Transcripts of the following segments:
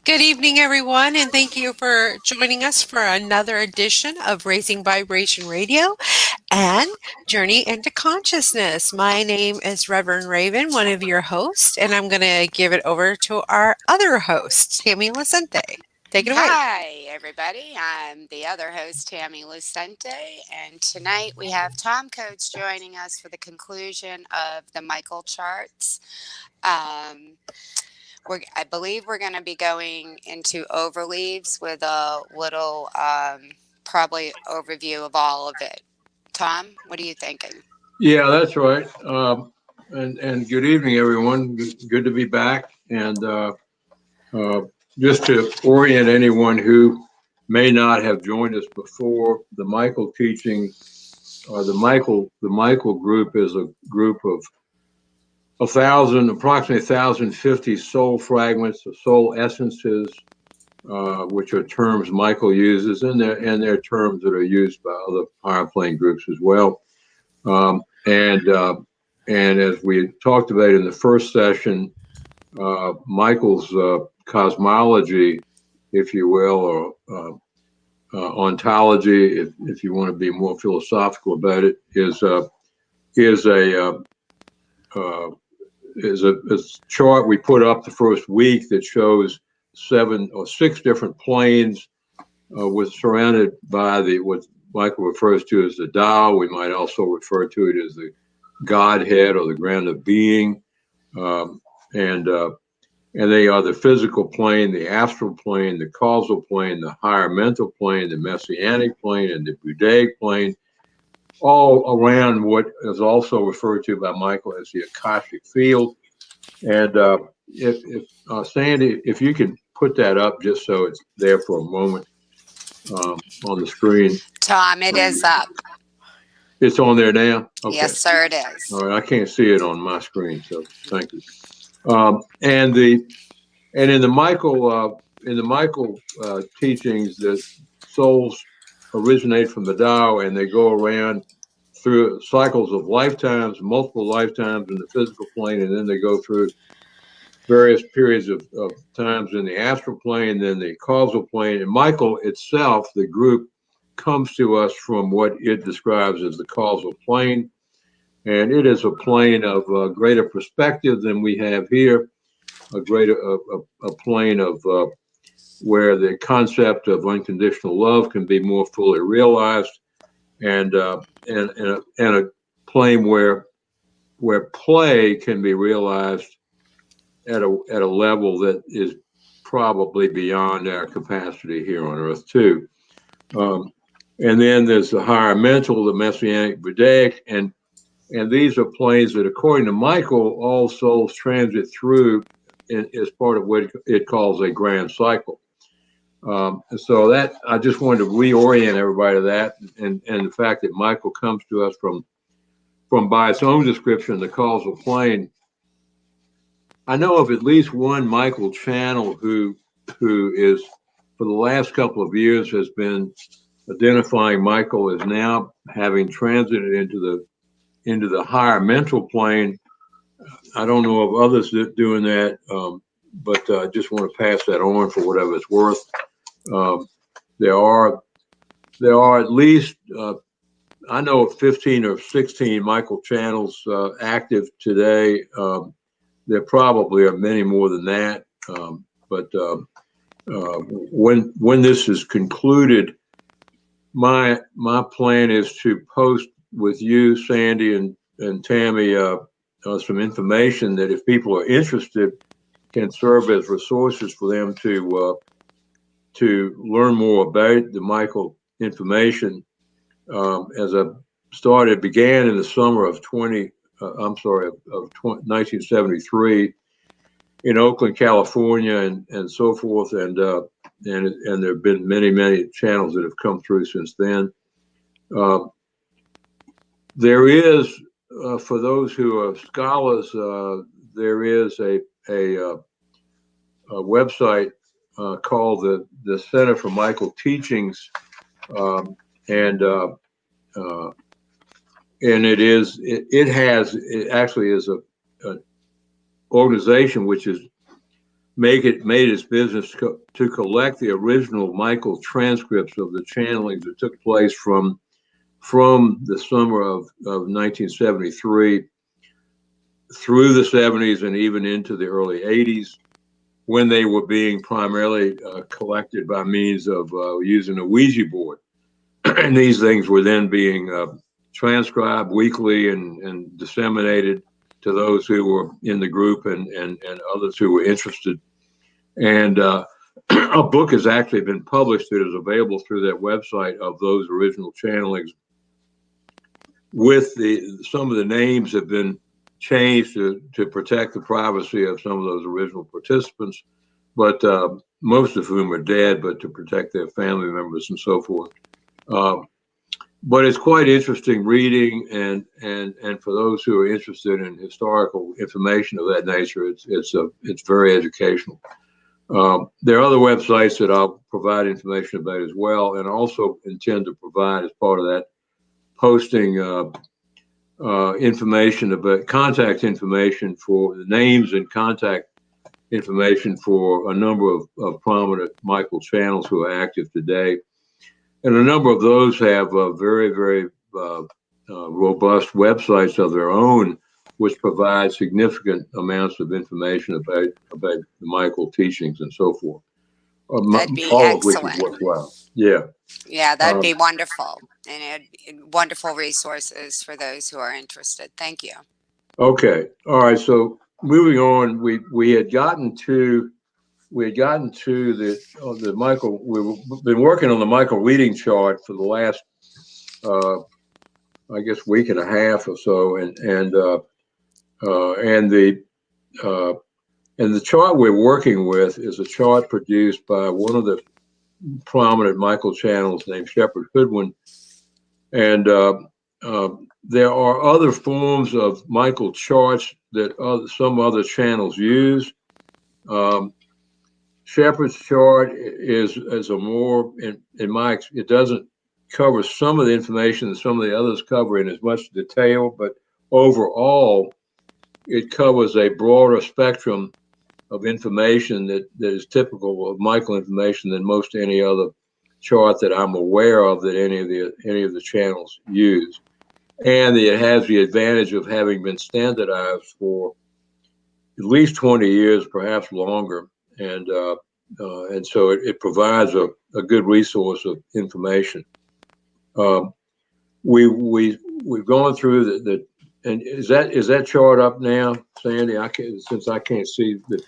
Good evening, everyone, and thank you for joining us for another edition of Raising Vibration Radio and Journey into Consciousness. My name is Reverend Raven, one of your hosts, and I'm going to give it over to our other host, Tammy Lucente. Take it away. Hi, everybody. I'm the other host, Tammy Lucente, and tonight we have Tom Coates joining us for the conclusion of the Michael charts. I believe we're going to be going into overleaves with a little, probably overview of all of it. Tom, what are you thinking? Yeah, that's right. And good evening, everyone. Good to be back. And just to orient anyone who may not have joined us before, the Michael teaching, the Michael group is a group of approximately 1,050 soul fragments, or soul essences, which are terms Michael uses, and they're terms that are used by other higher plane groups as well. And as we talked about in the first session, Michael's cosmology, if you will, or ontology, if you want to be more philosophical about it, is a chart we put up the first week that shows 7 or 6 different planes, was surrounded by what Michael refers to as the Tao. We might also refer to it as the Godhead or the ground of being, and they are the physical plane, the astral plane, the causal plane, the higher mental plane, the messianic plane, and the Buddhic plane, all around what is also referred to by Michael as the Akashic field. And if Sandy, if you can put that up just so it's there for a moment on the screen. Tom, it is up. It's on there now? Okay. Yes, sir, it is. All right, I can't see it on my screen, so thank you. And in the Michael teachings, the souls originate from the Tao, and they go around through cycles of lifetimes, multiple lifetimes in the physical plane, and then they go through various periods of times in the astral plane, then the causal plane. And Michael itself, the group, comes to us from what it describes as the causal plane. And it is a plane of greater perspective than we have here, a plane of where the concept of unconditional love can be more fully realized, and a plane where play can be realized at a level that is probably beyond our capacity here on Earth too. And then there's the higher mental, the messianic, Buddhic, and these are planes that, according to Michael, all souls transit through as part of what it calls a grand cycle. So that I just wanted to reorient everybody to that, and the fact that Michael comes to us from by its own description, the causal plane. I know of at least one Michael channel who is, for the last couple of years, has been identifying Michael as now having transited into the higher mental plane. I don't know of others that doing that, but I just want to pass that on for whatever it's worth. There are at least I know of 15 or 16 Michael channels active today. There probably are many more than that, but when this is concluded, my plan is to post with you, Sandy, and Tammy, some information that, if people are interested, can serve as resources for them to learn more about the Michael information. As I began in the summer of 1973 in Oakland, California, and so forth, and there have been many channels that have come through since then. There is, for those who are scholars, there is a website called the Center for Michael Teachings, and it actually is an organization which is made it its business to collect the original Michael transcripts of the channelings that took place from the summer of 1973 through the 70s and even into the early 80s, when they were being primarily collected by means of using a Ouija board. And these things were then being transcribed weekly and disseminated to those who were in the group and others who were interested. And a book has actually been published that is available through that website of those original channelings. With some of the names have been changed to protect the privacy of some of those original participants, but most of whom are dead, but to protect their family members and so forth. But it's quite interesting reading, and for those who are interested in historical information of that nature, it's very educational. There are other websites that I'll provide information about as well, and also intend to provide as part of that posting information about contact information for the names and contact information for a number of prominent Michael channels who are active today. And a number of those have very, very robust websites of their own, which provide significant amounts of information about the Michael teachings and so forth. That'd be all excellent. Of which is worthwhile. Yeah. Yeah, that'd be wonderful, and wonderful resources for those who are interested. Thank you. Okay. All right. So moving on, we had gotten to the Michael. We've been working on the Michael reading chart for the last, I guess, week and a half or so, and the chart we're working with is a chart produced by one of the prominent Michael channels named Shepherd Hoodwin, and there are other forms of Michael charts that some other channels use. Shepherd's chart is a more, it doesn't cover some of the information that some of the others cover in as much detail, but overall, it covers a broader spectrum of information that is typical of Michael information than most any other chart that I'm aware of that any of the channels use. And it has the advantage of having been standardized for at least 20 years, perhaps longer. And so it provides a good resource of information. We've gone through and is that chart up now, Sandy? Since I can't see the.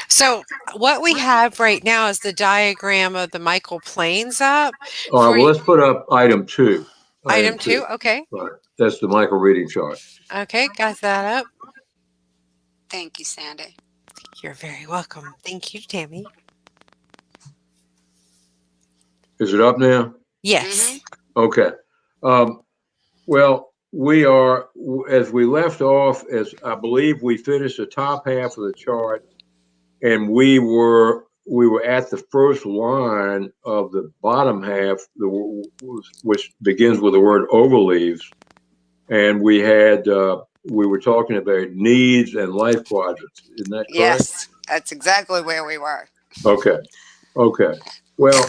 So what we have right now is the diagram of the Michael planes up. All right, well, let's put up item 2. Item 2, okay. Right. That's the Michael reading chart. Okay, got that up. Thank you, Sandy. You're very welcome. Thank you, Tammy. Is it up now? Yes. Mm-hmm. Okay. Well, we are, as we left off, as I believe we finished the top half of the chart, and we were at the first line of the bottom half, which begins with the word overleaves, and we were talking about needs and life quadrants. Isn't that correct? Yes, that's exactly where we were. Okay. Well,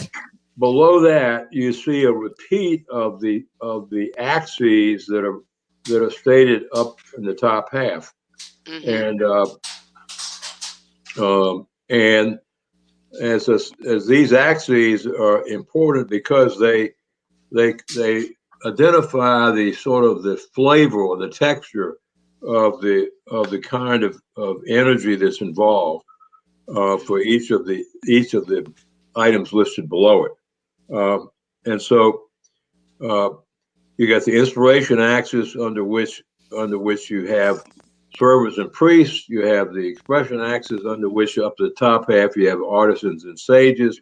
below that, you see a repeat of the axes that are stated up in the top half, mm-hmm. And as these axes are important because they identify the sort of the flavor or the texture of the kind of energy that's involved for each of the items listed below it. And so you got the inspiration axis under which you have servers and priests. You have the expression axis under which up to the top half you have artisans and sages.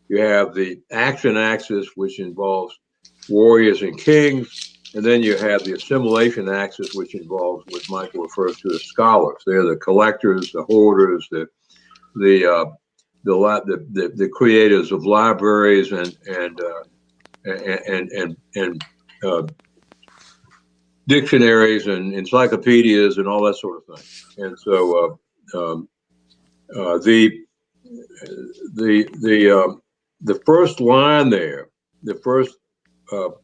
You have the action axis, which involves warriors and kings. And then you have the assimilation axis, which involves what Michael refers to as scholars. They're the collectors, the hoarders, the creators of libraries and dictionaries and encyclopedias and all that sort of thing. And so The first line there, the first of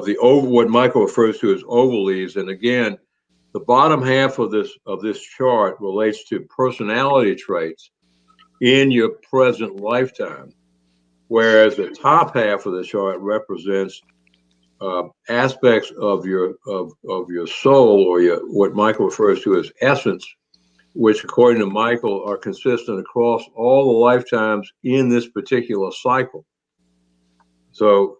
the oval, what Michael refers to as oval leaves, and again, the bottom half of this chart relates to personality traits in your present lifetime, whereas the top half of the chart represents aspects of your soul, or what Michael refers to as essence, which according to Michael are consistent across all the lifetimes in this particular cycle. So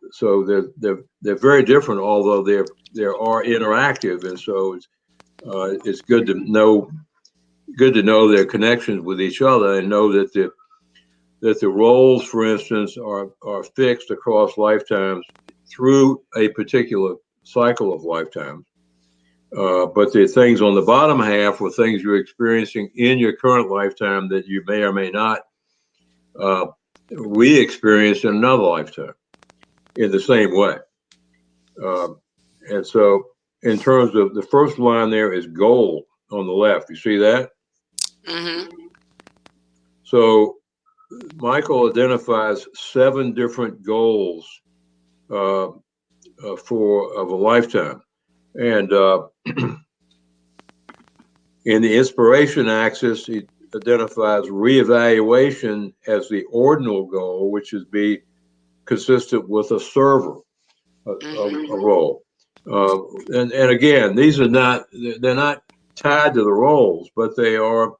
they're very different, although they are interactive, and so it's good to know their connections with each other, and know that the roles, for instance, are fixed across lifetimes through a particular cycle of lifetimes. But the things on the bottom half were things you're experiencing in your current lifetime that you may or may not re-experience in another lifetime in the same way. And so in terms of the first line there is goal on the left. You see that? Mm-hmm. So Michael identifies 7 different goals of a lifetime. And in the inspiration axis, he identifies reevaluation as the ordinal goal, which is be consistent with a server, a role. And again, they're not tied to the roles, but they are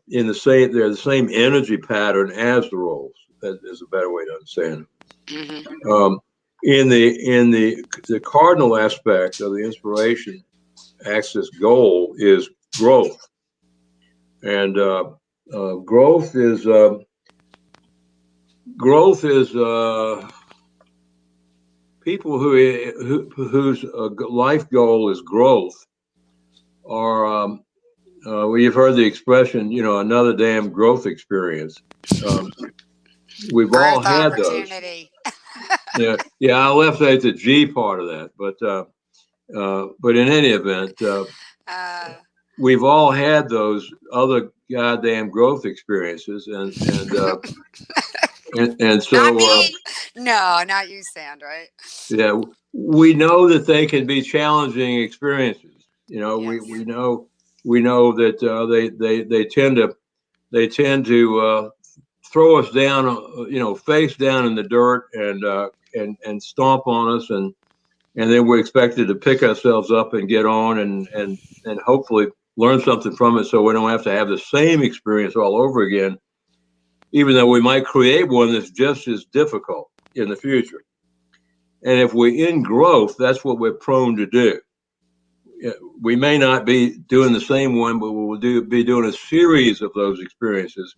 in the same. They're the same energy pattern as the roles. That is a better way to understand it. Mm-hmm. In the cardinal aspect of the inspiration axis goal is growth, and growth is people whose life goal is growth are well, you've heard the expression, another damn growth experience. We've Growth all had opportunity. those. Yeah, I left out the G part of that, but in any event, we've all had those other goddamn growth experiences, and so not me. No, not you, Sandra. yeah, we know that they can be challenging experiences. Yes. we know that they tend to throw us down, face down in the dirt and stomp on us, and then we're expected to pick ourselves up and get on and hopefully learn something from it, so we don't have to have the same experience all over again, even though we might create one that's just as difficult in the future. And if we're in growth, that's what we're prone to do. We may not be doing the same one, but we'll be doing a series of those experiences,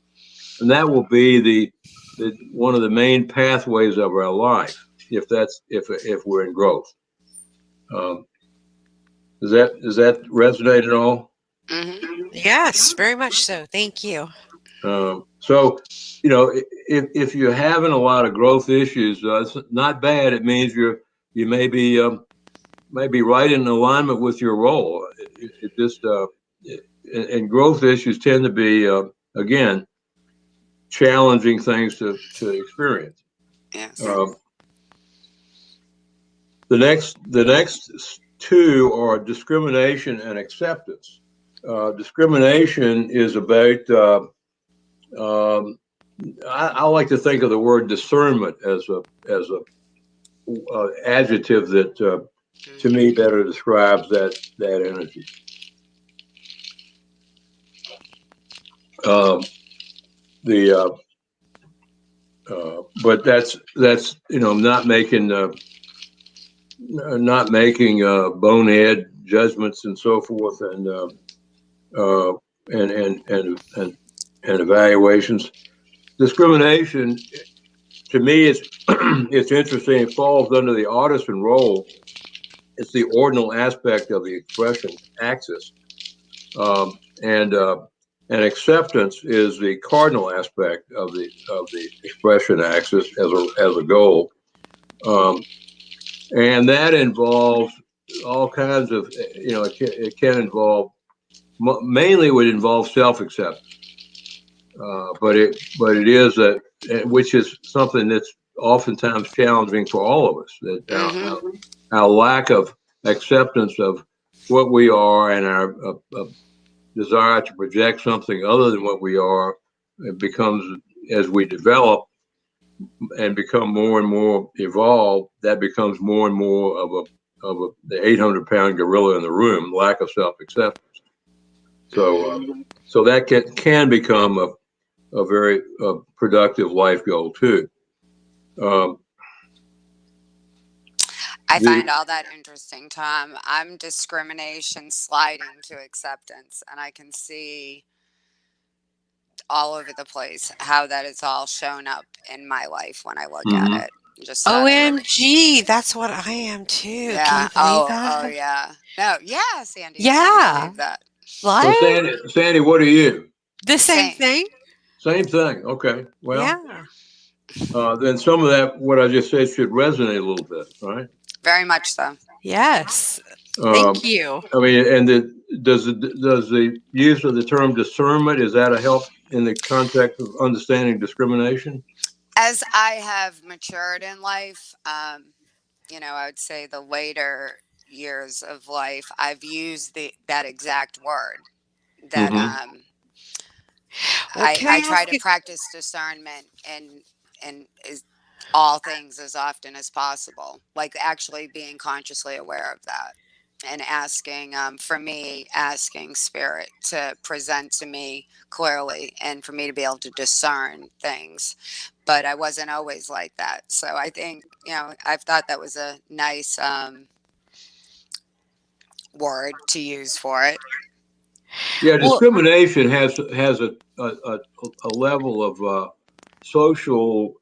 and that will be the one of the main pathways of our life if we're in growth. Does that resonate at all? Mm-hmm. Yes, very much so. Thank you. So, if you're having a lot of growth issues, it's not bad. It means you may be right in alignment with your role. It just and growth issues tend to be again challenging things to experience. Yes. The next 2 are discrimination and acceptance. Discrimination is about I like to think of the word discernment as a adjective that to me better describes that energy. But that's not making bonehead judgments and so forth, and evaluations. Discrimination, to me, it's interesting. It falls under the artisan role. It's the ordinal aspect of the expression axis, and acceptance is the cardinal aspect of the expression axis as a goal, and that involves all kinds of it can involve mainly would involve self-acceptance. but it is which is something that's oftentimes challenging for all of us. That Mm-hmm. our lack of acceptance of what we are and our desire to project something other than what we are, it becomes, as we develop and become more and more evolved, that becomes more and more of the 800-pound gorilla in the room, lack of self-acceptance. So so that can become a very productive life goal too. I find all that interesting, Tom. I'm discrimination sliding to acceptance, and I can see all over the place how that is all shown up in my life when I look at it. Just out of OMG, that's what I am too. Can yeah. you believe Oh that? yeah. No, yeah, Sandy, I can Yeah. believe that. So Like Sandy, what are you? the same Same. thing? Same thing. Okay. Well, Yeah. then some of that, what I just said, should resonate a little bit, right? Very much so. Yes. Thank Um, you. I mean, and does the use of the term discernment, is that a help in the context of understanding discrimination? As I have matured in life, I would say the later years of life, I've used that exact word. That Mm-hmm. Well, can I I try ask to you? practice discernment and is all things as often as possible. Like actually being consciously aware of that and asking, for me, asking spirit to present to me clearly and for me to be able to discern things. But I wasn't always like that. So I think, I've thought that was a nice word to use for it. Yeah, Well, discrimination has a level of social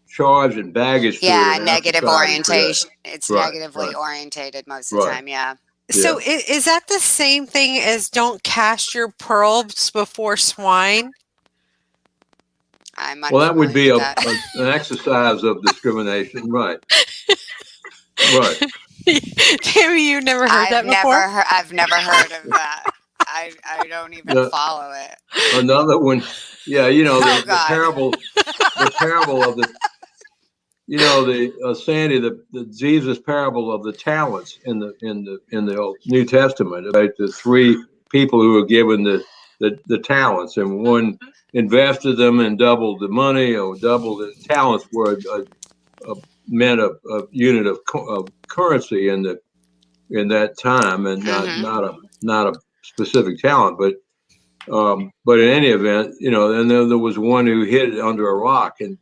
charge and baggage to it Yeah, in our negative society today. orientation. It's Right, negatively right, orientated most of the right. time. Yeah. Yeah. so is that the same thing as don't cast your pearls before swine? I'm Well, that would unfamiliar be with that. an exercise of discrimination. Right, right. Tammy, you never heard that before? I've never heard of that. I don't even The, follow it. another one, yeah, Oh the God. parable of the, the Sandy, the Jesus parable of the talents in the Old New Testament, about the three people who were given the talents, and one invested them and doubled the money, or doubled the talents were meant a unit of currency in that time, and Mm-hmm. not a specific talent, but in any event, and then there was one who hid it under a rock, and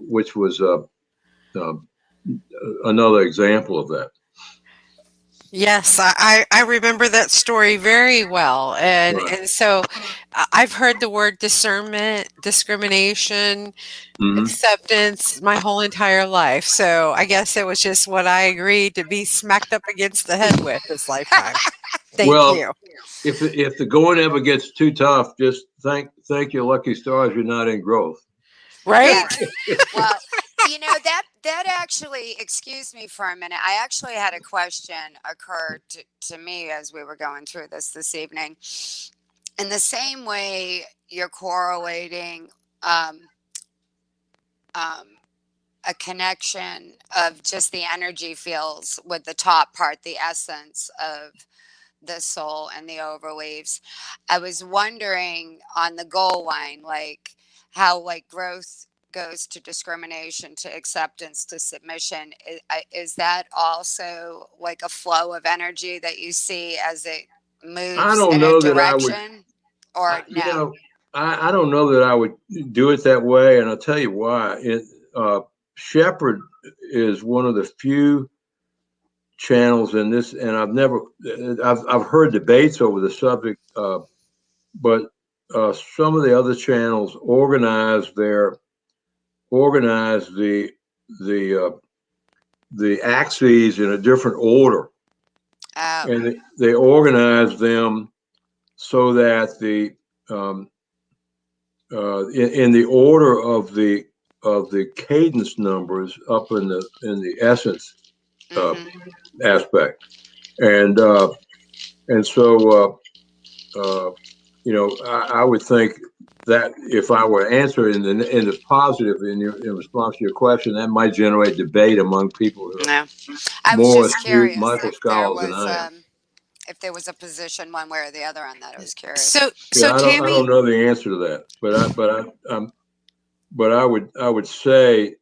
which was uh, another example of that. Yes, I remember that story very well. And Right. and so I've heard the word discernment, discrimination, Mm-hmm. acceptance my whole entire life. So I guess it was just what I agreed to be smacked up against the head with this lifetime. Thank Well, you. if the going ever gets too tough, just thank your lucky stars you're not in growth. Right? Yes. Well, that actually, excuse me for a minute. I actually had a question occur to me as we were going through this evening. In the same way, you're correlating um, um, a connection of just the energy fields with the top part, the essence of the soul and the overleaves. I was wondering on the goal line, like how like growth goes to discrimination, to acceptance, to submission. Is that also like a flow of energy that you see as it I moves don't in a know that I would, direction, or no? I don't know that I would do it that way, and I'll tell you why. Shepherd is one of the few channels in this, and I've heard debates over the subject, but some of the other channels organize the the axes in a different order, Oh. and they organize them so that um, in the order of the cadence numbers up in the essence uh, Mm-hmm. aspect, and so I would think that if I were to answer in the positive in response to your question, that might generate debate among people who are No, I was more just astute curious Michael scholars than I am. if there was a position one way or the other on that. I was curious. So I don't Tammy, know the answer to that, but I would say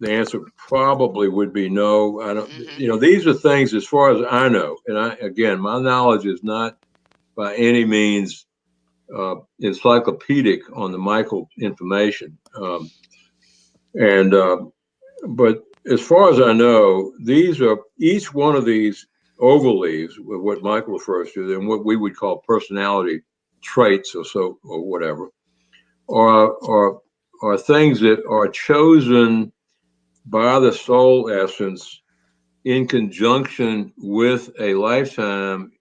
the answer probably would be no. I don't. Mm-hmm. These are things as far as I know, and again, my knowledge is not by any means encyclopedic on the Michael information. And But as far as I know, each one of these overleaves, what Michael refers to, and what we would call personality traits or whatever, are things that are chosen by the soul essence in conjunction with a lifetime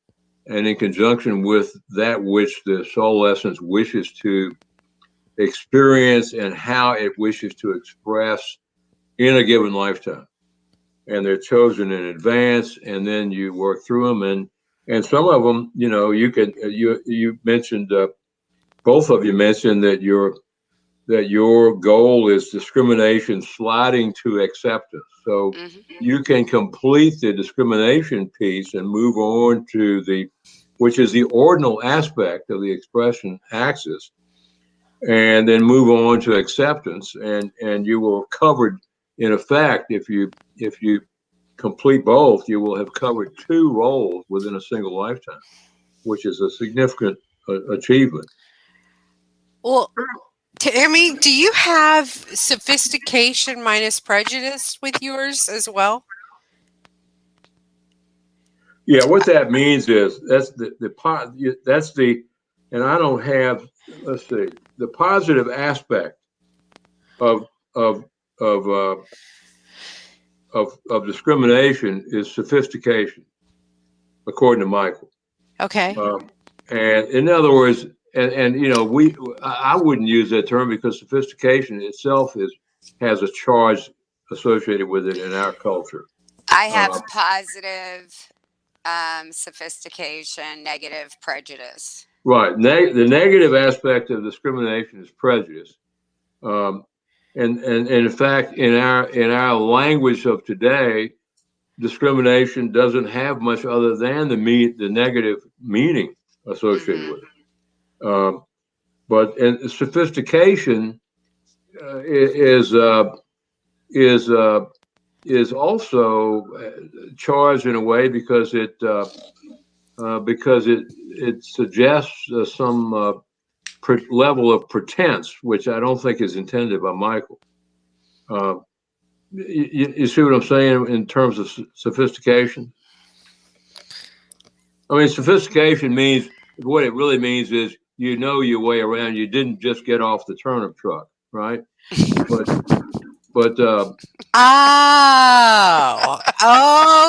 and in conjunction with that which the soul essence wishes to experience and how it wishes to express in a given lifetime. And they're chosen in advance, and then you work through them. And some of them, you mentioned, both of you mentioned that your goal is discrimination sliding to acceptance. So Mm-hmm. you can complete the discrimination piece and move on to which is the ordinal aspect of the expression axis, and then move on to acceptance, and you will have covered, in effect, if you complete both, you will have covered two roles within a single lifetime, which is a significant achievement. well, Tammy, do you have sophistication minus prejudice with yours as well? Yeah, what that means is that's the, and I don't have, let's see, the positive aspect of of of of discrimination is sophistication, according to Michael. Okay. And in other words, I wouldn't use that term because sophistication itself has a charge associated with it in our culture. I Uh, have positive sophistication, negative prejudice. right. The negative aspect of discrimination is prejudice. Um, and in fact, in our language of today, discrimination doesn't have much other than the negative meaning associated Mm-hmm. with it. But sophistication is is also charged in a way because it suggests some level of pretense, which I don't think is intended by Michael. Uh, you see what I'm saying in terms of sophistication? I mean, sophistication means, what it really means is you know your way around. You didn't just get off the turnip truck, right? But but Oh,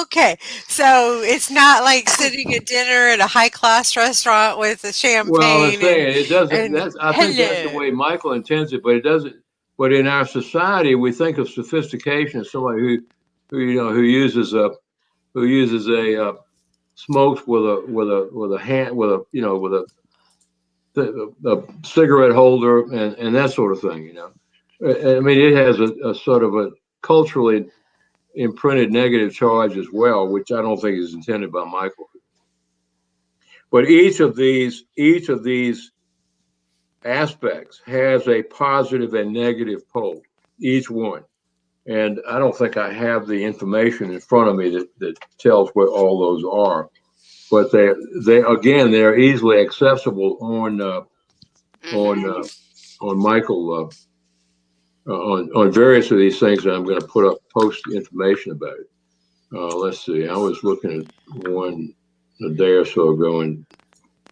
okay. So it's not like sitting at dinner at a high class restaurant with a Well, I'm champagne saying it doesn't. and I think that's the hello. way Michael intends it, but it doesn't. But in our society, we think of sophistication as somebody who uses a smokes with a hand with a cigarette holder and that sort of thing. I mean, it has a sort of a culturally imprinted negative charge as well, which I don't think is intended by Michael. But each of these aspects has a positive and negative pole, each one. And I don't think I have the information in front of me that tells what all those are. But they're easily accessible on Mm-hmm. Michael on various of these things that I'm going to put up post information about it. Let's see. I was looking at one a day or so ago in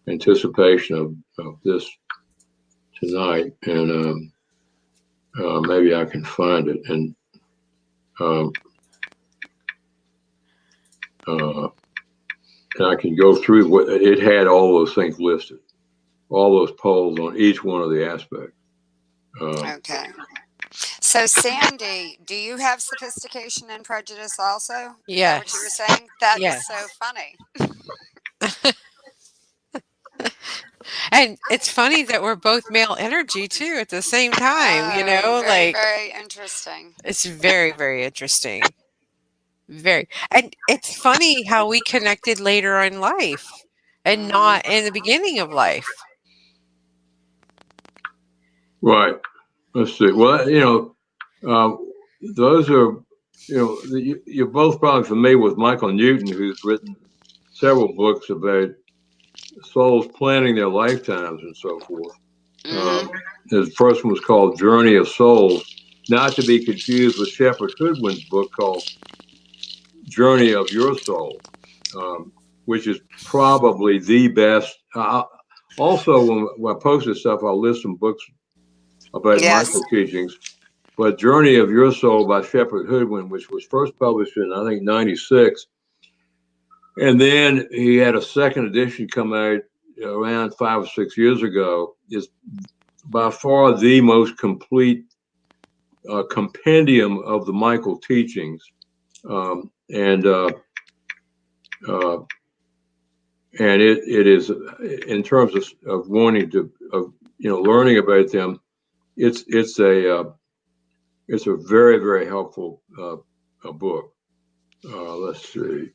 anticipation of this tonight, and maybe I can find it, um, uh, and I can go through what it had. All those things listed, all those polls on each one of the aspects. Okay. So, Sandy, do you have sophistication and prejudice also? Is that what you were Yes. saying? That is Yes. so funny. And it's funny that we're both male energy too at the same time, Oh, very, like very interesting. it's very, very interesting. Very. And it's funny how we connected later in life and Hmm. not in the beginning of life. Right. Let's see. Well, those are, you're both probably familiar with Michael Newton, who's written several books about souls planning their lifetimes and so forth. Hmm. His first one was called Journey of Souls, not to be confused with Shepherd Hoodwin's book called Journey of Your Soul, which is probably the best. Also, when I post this stuff, I'll list some books about Yes. Michael teachings. But Journey of Your Soul by Shepherd Hoodwin, which was first published in, I think, 96. And then he had a second edition come out around 5 or 6 years ago, is by far the most complete compendium of the Michael teachings. And it is, in terms of wanting to, learning about them, it's a very, very helpful book. Let's see.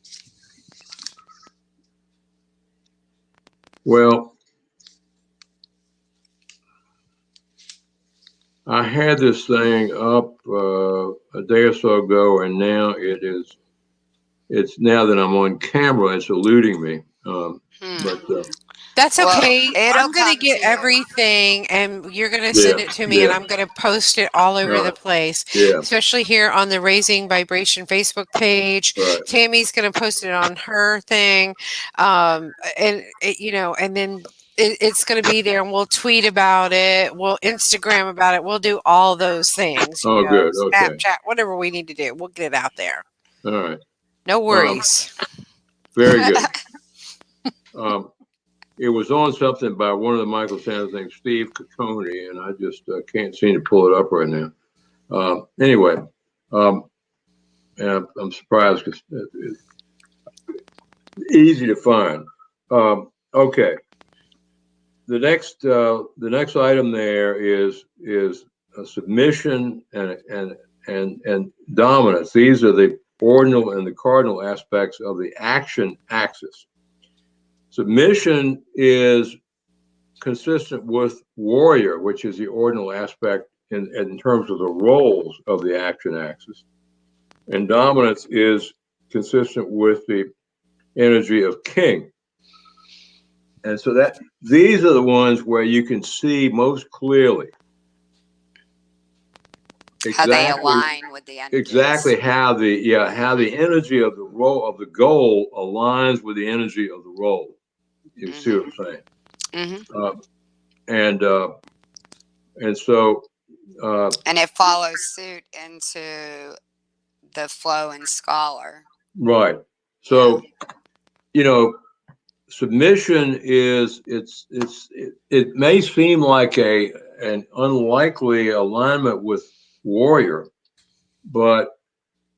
Well, I had this thing up a day or so ago, and now it's now that I'm on camera, it's eluding me. But That's Well, okay. it'll I'm going to come to get you. everything and you're going to yeah, send it to me and yeah, I'm going to post it all over the right, place, yeah, especially here on the Raising Vibration Facebook page. right. Tammy's going to post it on her thing. And and then it's going to be there and we'll tweet about it. We'll Instagram about it. We'll do all those things, Oh, good. Okay. Snapchat, whatever we need to do. We'll get it out there. All right. No Um, worries. very good. It was on something by one of the Michael Sanders named Steve Cocconi, and I just can't seem to pull it up right now. Anyway, and I'm surprised because it's easy to find. Okay. The next item there is a submission and dominance. These are the ordinal and the cardinal aspects of the action axis. Submission is consistent with warrior, which is the ordinal aspect in terms of the roles of the action axis. And dominance is consistent with the energy of king. And so that these are the ones where you can see most clearly How they exactly align with the energies. how the energy of the role of the goal aligns with the energy of the role. You see what I'm saying? Mm-hmm. And so And it follows suit into the flow and scholar. right. So submission is it may seem like an unlikely alignment with warrior, but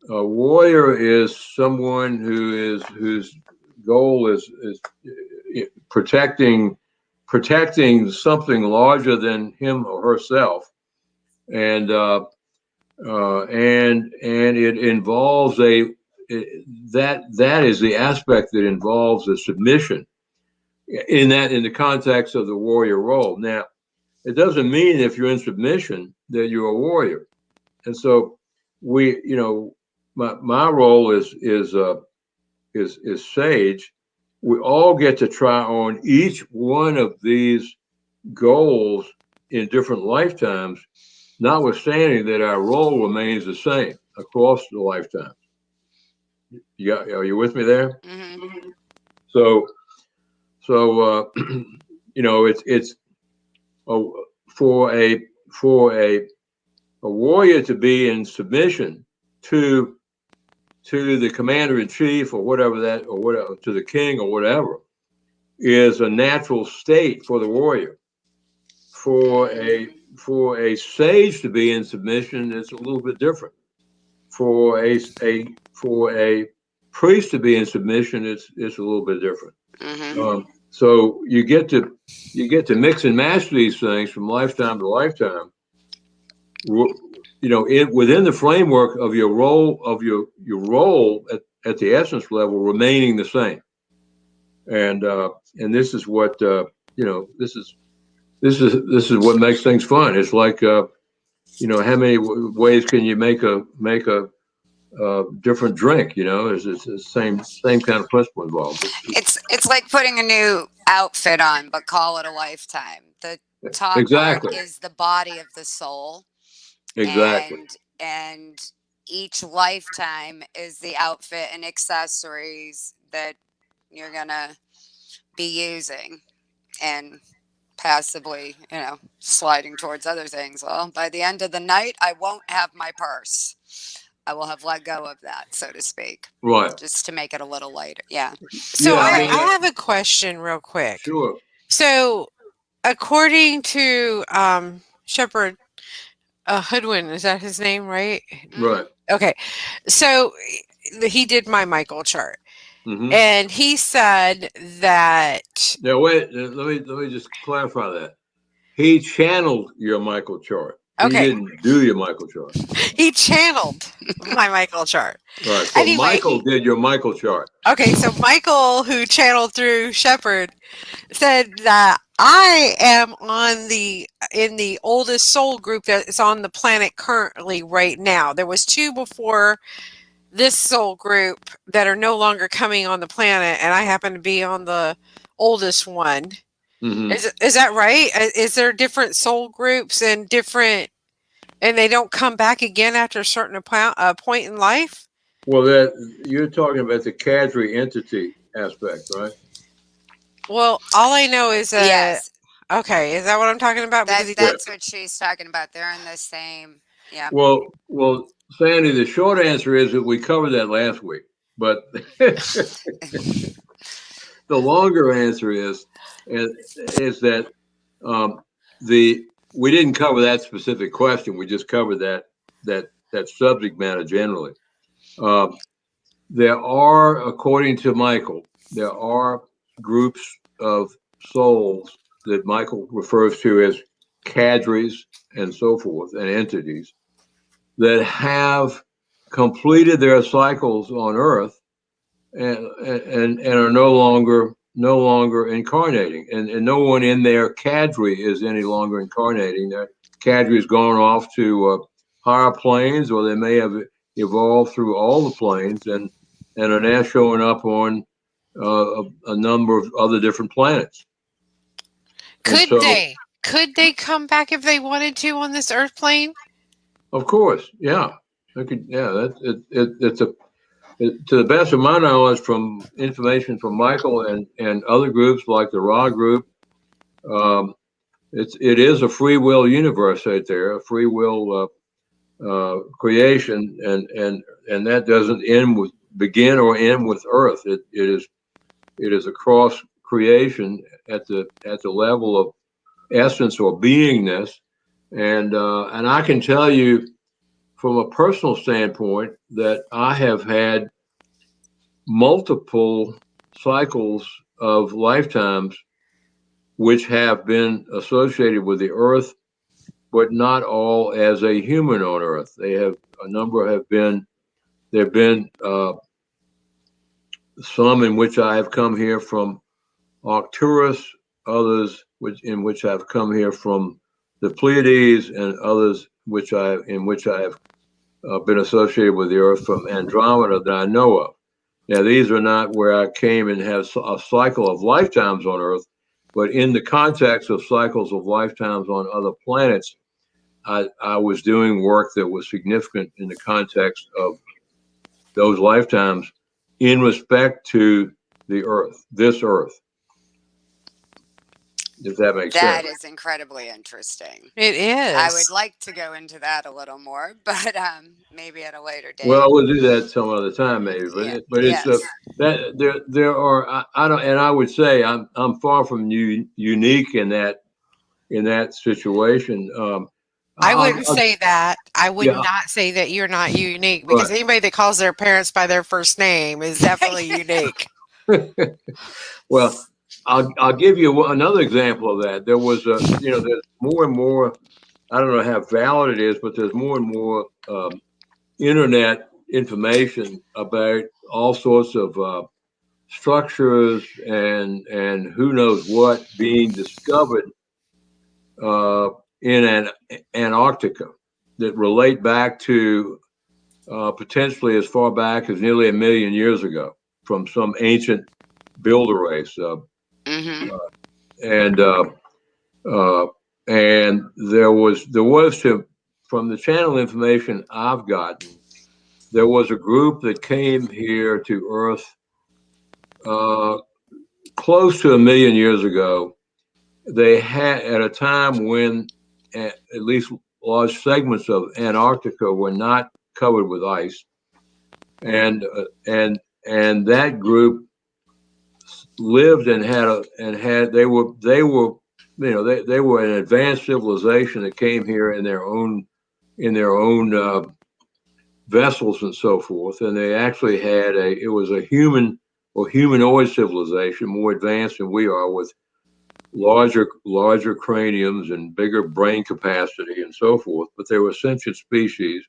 a warrior is someone whose goal is protecting something larger than him or herself, and it involves that is the aspect that involves a submission in the context of the warrior role. Now, it doesn't mean if you're in submission that you're a warrior. And so my role is sage. We all get to try on each one of these goals in different lifetimes, notwithstanding that our role remains the same across the lifetime. Are you with me there? Mm-hmm. So it's for a warrior to be in submission to the commander in chief or whatever to the king or whatever is a natural state for the warrior. For a sage to be in submission, it's a little bit different. For a priest to be in submission, it's a little bit different. Mm-hmm. So you get to mix and match these things from lifetime to lifetime. Within the framework of your role at the essence level remaining the same. And this is what this is what makes things fun. It's like how many ways can you make a different drink? It's the same kind of principle involved. It's like putting a new outfit on, but call it a lifetime. The top part is the body of the soul. Exactly. And each lifetime is the outfit and accessories that you're gonna be using, and passively, sliding towards other things. Well, by the end of the night, I won't have my purse. I will have let go of that, so to speak. Right. Just to make it a little lighter. Yeah. So I have a question real quick. Sure. So according to Shepherd Hoodwin, is that his name, right? Right. Okay. So he did my Michael chart. Mm-hmm. And he said that. Now wait, let me just clarify that. He channeled your Michael chart. Okay. He didn't do your Michael chart. He channeled my Michael chart. Right. So anyway, Michael did your Michael chart. Okay, so Michael, who channeled through Shepherd, said that I am in the oldest soul group that is on the planet currently right now. There was 2 before this soul group that are no longer coming on the planet, and I happen to be on the oldest one. Mm-hmm. Is that right? Is there different soul groups and they don't come back again after a certain point in life? Well, you're talking about the cadre entity aspect, right? Well, all I know is that. Yes. Okay, is that what I'm talking about? That's what she's talking about. They're in the same. Yeah. Well, Sandy, the short answer is that we covered that last week, but the longer answer is that we didn't cover that specific question. We just covered that subject matter generally. There are, according to Michael, there are groups of souls that Michael refers to as cadres and so forth, and entities that have completed their cycles on Earth and are no longer incarnating, and no one in their cadre is any longer incarnating. Their cadre has gone off to higher planes, or they may have evolved through all the planes and are now showing up on a number of other different planets. Could they come back if they wanted to on this Earth plane? Of course, yeah. They could, yeah. It's to the best of my knowledge, from information from Michael and other groups like the Ra group, it is a free will universe right there, a free will creation, and that doesn't begin or end with Earth. It is a cross creation at the level of essence or beingness, and I can tell you from a personal standpoint that I have had multiple cycles of lifetimes which have been associated with the Earth, but not all as a human on Earth. There have been some in which I have come here from Arcturus, others in which I've come here from the Pleiades, and others in which I have been associated with the Earth from Andromeda that I know of. Now, these are not where I came and had a cycle of lifetimes on Earth, but in the context of cycles of lifetimes on other planets, I was doing work that was significant in the context of those lifetimes in respect to the Earth, this Earth. If that makes sense. That is incredibly interesting. It is. I would like to go into that a little more, but maybe at a later date. Well, we'll do that some other time, maybe. But yes. It's that there are I would say I'm far from unique in that situation. I wouldn't say that. I would not say that you're not unique, because anybody that calls their parents by their first name is definitely unique. Well, I'll give you another example of that. There was there's more and more. I don't know how valid it is, but there's more and more internet information about all sorts of structures and who knows what being discovered in Antarctica that relate back to potentially as far back as nearly 1 million years ago from some ancient builder race. Mm-hmm. And and there was from the channel information I've gotten, there was a group that came here to Earth close to 1 million years ago. They had at a time when at least large segments of Antarctica were not covered with ice, and that group lived and had they were they were an advanced civilization that came here in their own vessels and so forth, and they actually had it was a human or humanoid civilization more advanced than we are, with larger craniums and bigger brain capacity and so forth. But they were sentient species,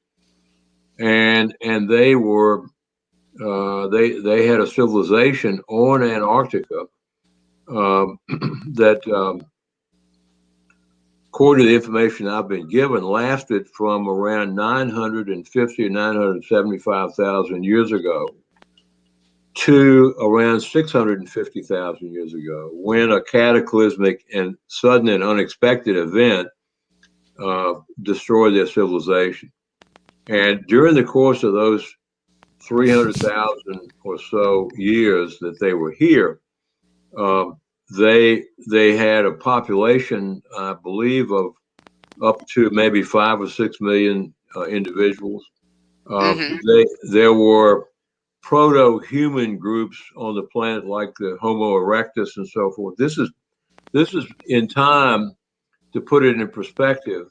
and they were they had a civilization on Antarctica that, according to the information I've been given, lasted from around 950 to 975,000 years ago to around 650,000 years ago, when a cataclysmic and sudden and unexpected event destroyed their civilization. And during the course of those 300,000 or so years that they were here, they had a population, I believe, of up to maybe 5 or 6 million individuals. There were proto-human groups on the planet, like the Homo erectus and so forth. This is in time, to put it in perspective.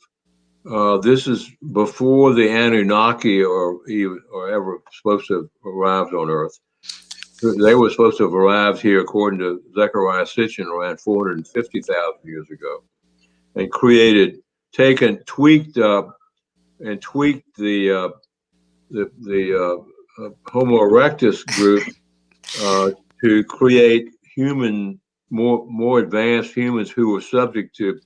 This is before the Anunnaki or ever supposed to have arrived on Earth. They were supposed to have arrived here, according to Zechariah Sitchin, around 450,000 years ago, and tweaked the Homo erectus group to create more advanced humans who were subject to,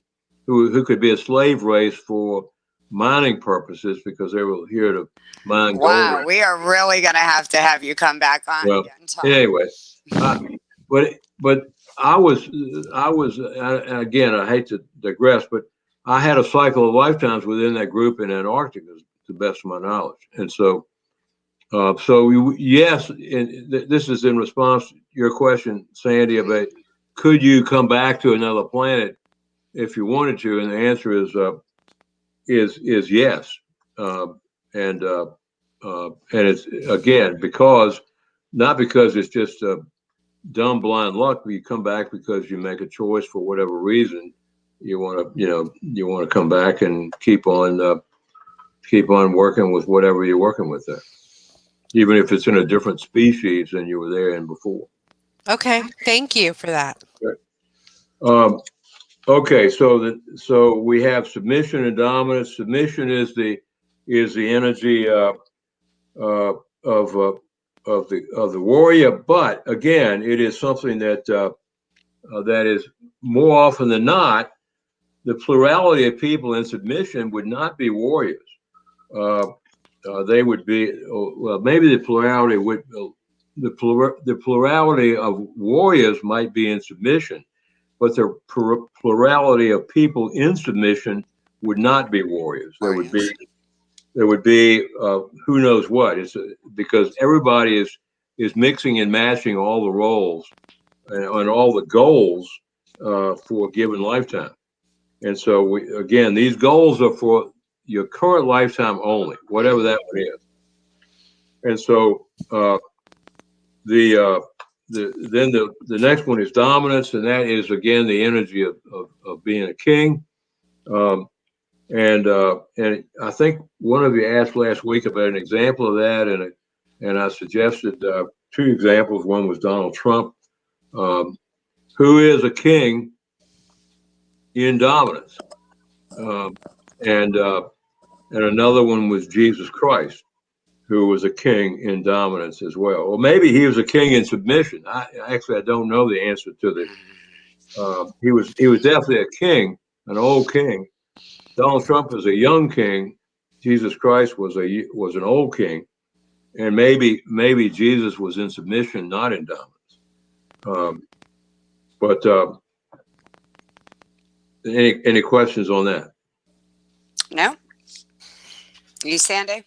who could be a slave race for mining purposes, because they were here to mine gold. Wow, we are really going to have you come back on again, Tom. Anyway, but I was again, I hate to digress, but I had a cycle of lifetimes within that group in Antarctica, to the best of my knowledge. And so yes, this is in response to your question, Sandy, about could you come back to another planet if you wanted to, and the answer is yes. And it's, again, not because it's just dumb blind luck, but you come back because you make a choice for whatever reason. You want to come back and keep on working with whatever you're working with there, even if it's in a different species than you were there in before. Okay, thank you for that. Okay, so we have submission and dominance. Submission is the energy of the warrior, but again, it is something that is more often than not, the plurality of people in submission would not be warriors. They would be, well, maybe the plurality of warriors might be in submission, but the plurality of people in submission would not be warriors. There would be who knows what. It's because everybody is mixing and matching all the roles and all the goals for a given lifetime. And so again, these goals are for your current lifetime only, whatever that one is. And so the next one is dominance, and that is again the energy of being a king. And I think one of you asked last week about an example of that, and I suggested 2 examples. One was Donald Trump, who is a king in dominance. Um, and another one was Jesus Christ, who was a king in dominance as well. Or maybe he was a king in submission. I don't know the answer to the. He was definitely a king, an old king. Donald Trump is a young king. Jesus Christ was an old king, and maybe Jesus was in submission, not in dominance. But any questions on that? No? You, Sandy?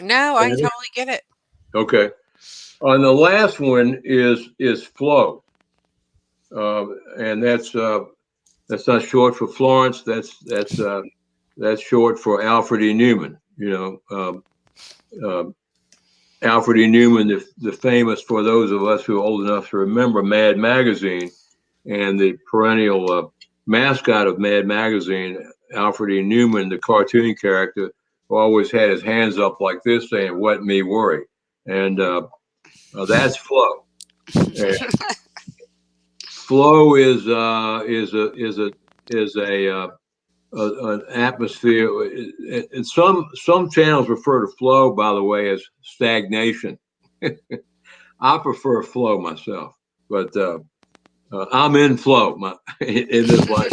No, I totally get it. Okay. And the last one is flow, and that's not short for Florence. That's short for Alfred E. Newman. Alfred E. Newman, the famous, for those of us who are old enough to remember, Mad Magazine, and the perennial mascot of Mad Magazine, Alfred E. Newman, the cartoon character, who always had his hands up like this, saying "What me worry," and that's flow. And flow is an atmosphere. And some channels refer to flow, by the way, as stagnation. I prefer flow myself, but I'm in flow in this life.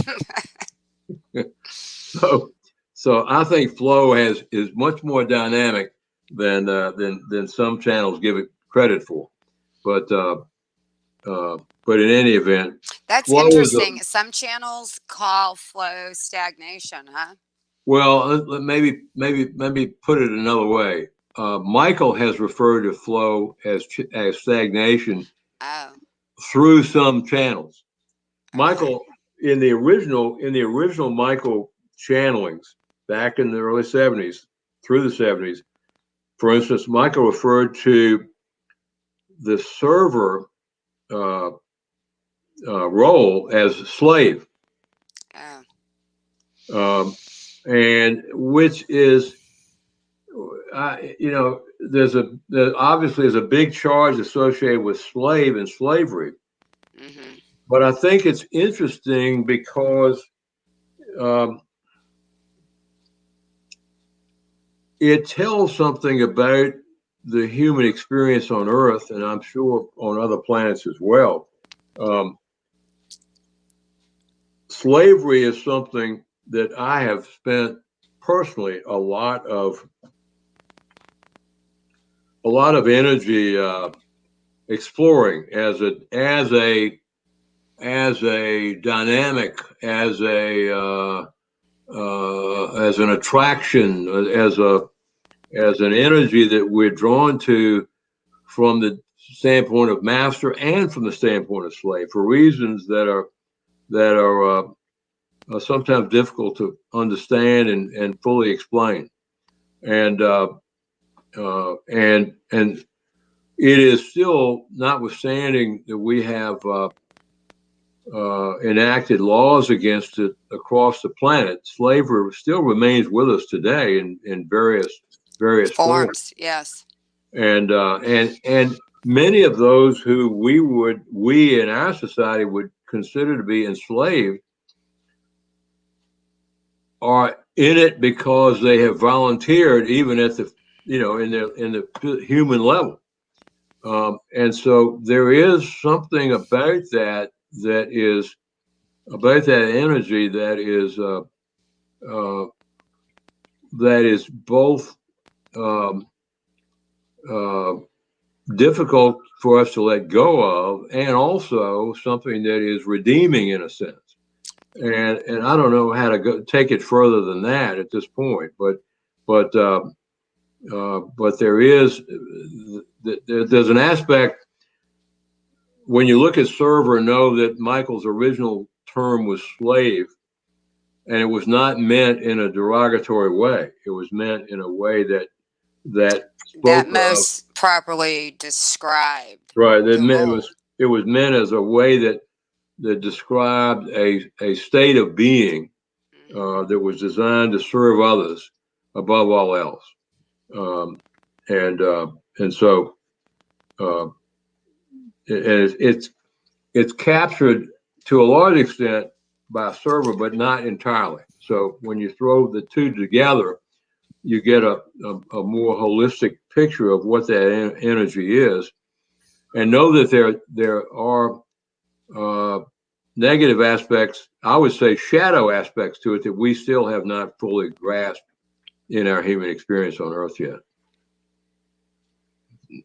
So I think flow is much more dynamic than some channels give it credit for. But in any event, That's flow interesting. Some channels call flow stagnation, huh? Well, maybe put it another way. Michael has referred to flow as stagnation through some channels. Michael, in the original Michael channelings back in the early 70s, through the 70s, for instance, Michael referred to the server role as slave. And which is, there's obviously a big charge associated with slave and slavery. Mm-hmm. But I think it's interesting because it tells something about the human experience on Earth, and I'm sure on other planets as well. Slavery is something that I have spent personally a lot of energy exploring as a dynamic, as an attraction, as an energy that we're drawn to from the standpoint of master and from the standpoint of slave, for reasons that are sometimes difficult to understand and fully explain. And it is still, notwithstanding that we have enacted laws against it across the planet, slavery still remains with us today in various forms. Yes. And many of those who we in our society would consider to be enslaved are in it because they have volunteered, even at the in the human level. And so there is something about that energy that is both difficult for us to let go of, and also something that is redeeming in a sense. And I don't know how to take it further than that at this point, but there's an aspect when you look at server, know that Michael's original term was slave, and it was not meant in a derogatory way. It was meant in a way that most properly described. Right. It was meant as a way that described a state of being that was designed to serve others above all else. And so it's captured to a large extent by a server, but not entirely. So when you throw the two together, you get a more holistic picture of what that energy is, and know that there are negative aspects, I would say shadow aspects to it that we still have not fully grasped in our human experience on Earth yet. Does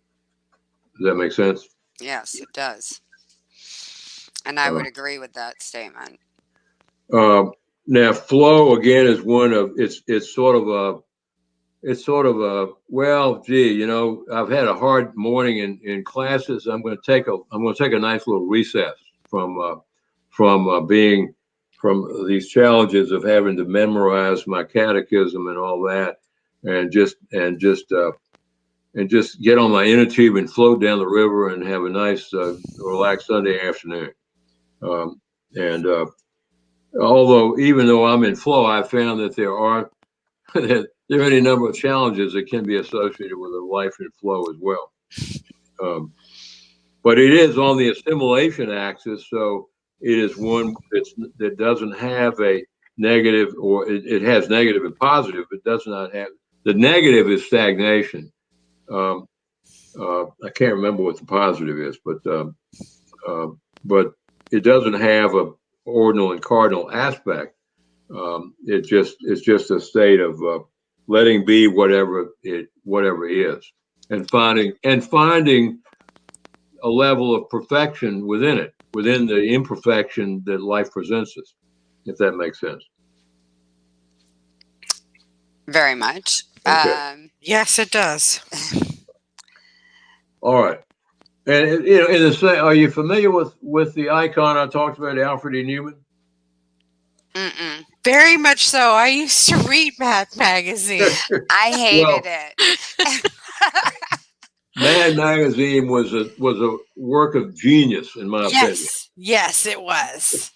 that make sense? Yes, it does. And I would agree with that statement. Now, flow again is one of it's sort of a well, gee, you know, I've had a hard morning in classes. I'm going to take a nice little recess from these challenges of having to memorize my catechism and all that, and just get on my inner tube and float down the river and have a nice relaxed Sunday afternoon. Although even though I'm in flow, I found that there are any number of challenges that can be associated with a life in flow as well. But it is on the assimilation axis, so it is one that doesn't have a negative, or it has negative and positive, but does not have, the negative is stagnation. I can't remember what the positive is, but it doesn't have a ordinal and cardinal aspect. It's just a state of letting be whatever is, and finding a level of perfection within it, within the imperfection that life presents us, if that makes sense. Very much. Okay. Yes, it does. All right. And you know, in the same, are you familiar with the icon I talked about, Alfred E. Newman? Mm-mm. Very much so. I used to read Mad Magazine. I hated it. Mad Magazine was a work of genius, in my opinion. Yes, it was.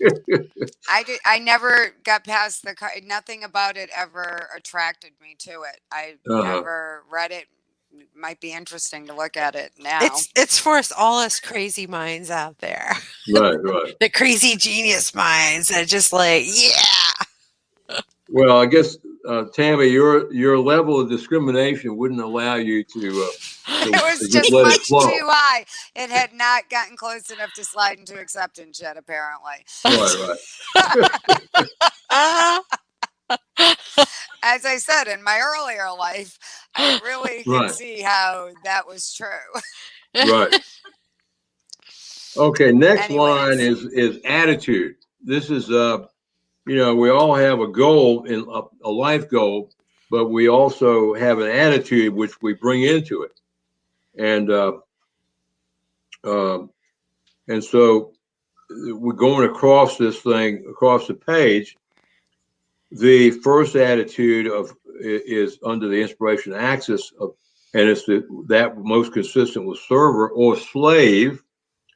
I never got past nothing about it ever attracted me to it. I never read it. It might be interesting to look at it now. It's for all us crazy minds out there. Right. The crazy genius minds that just like, yeah. Well, I guess Tammy, your level of discrimination wouldn't allow you to. It was just much too high. It had not gotten close enough to slide into acceptance yet, apparently. Right. As I said, in my earlier life, I really can see how that was true. Right. Okay, next line is attitude. This is, you know, we all have a goal, in a life goal, but we also have an attitude which we bring into it. And so we're going across this thing, across the page. The first attitude is under the inspiration axis of, and it's that most consistent with server or slave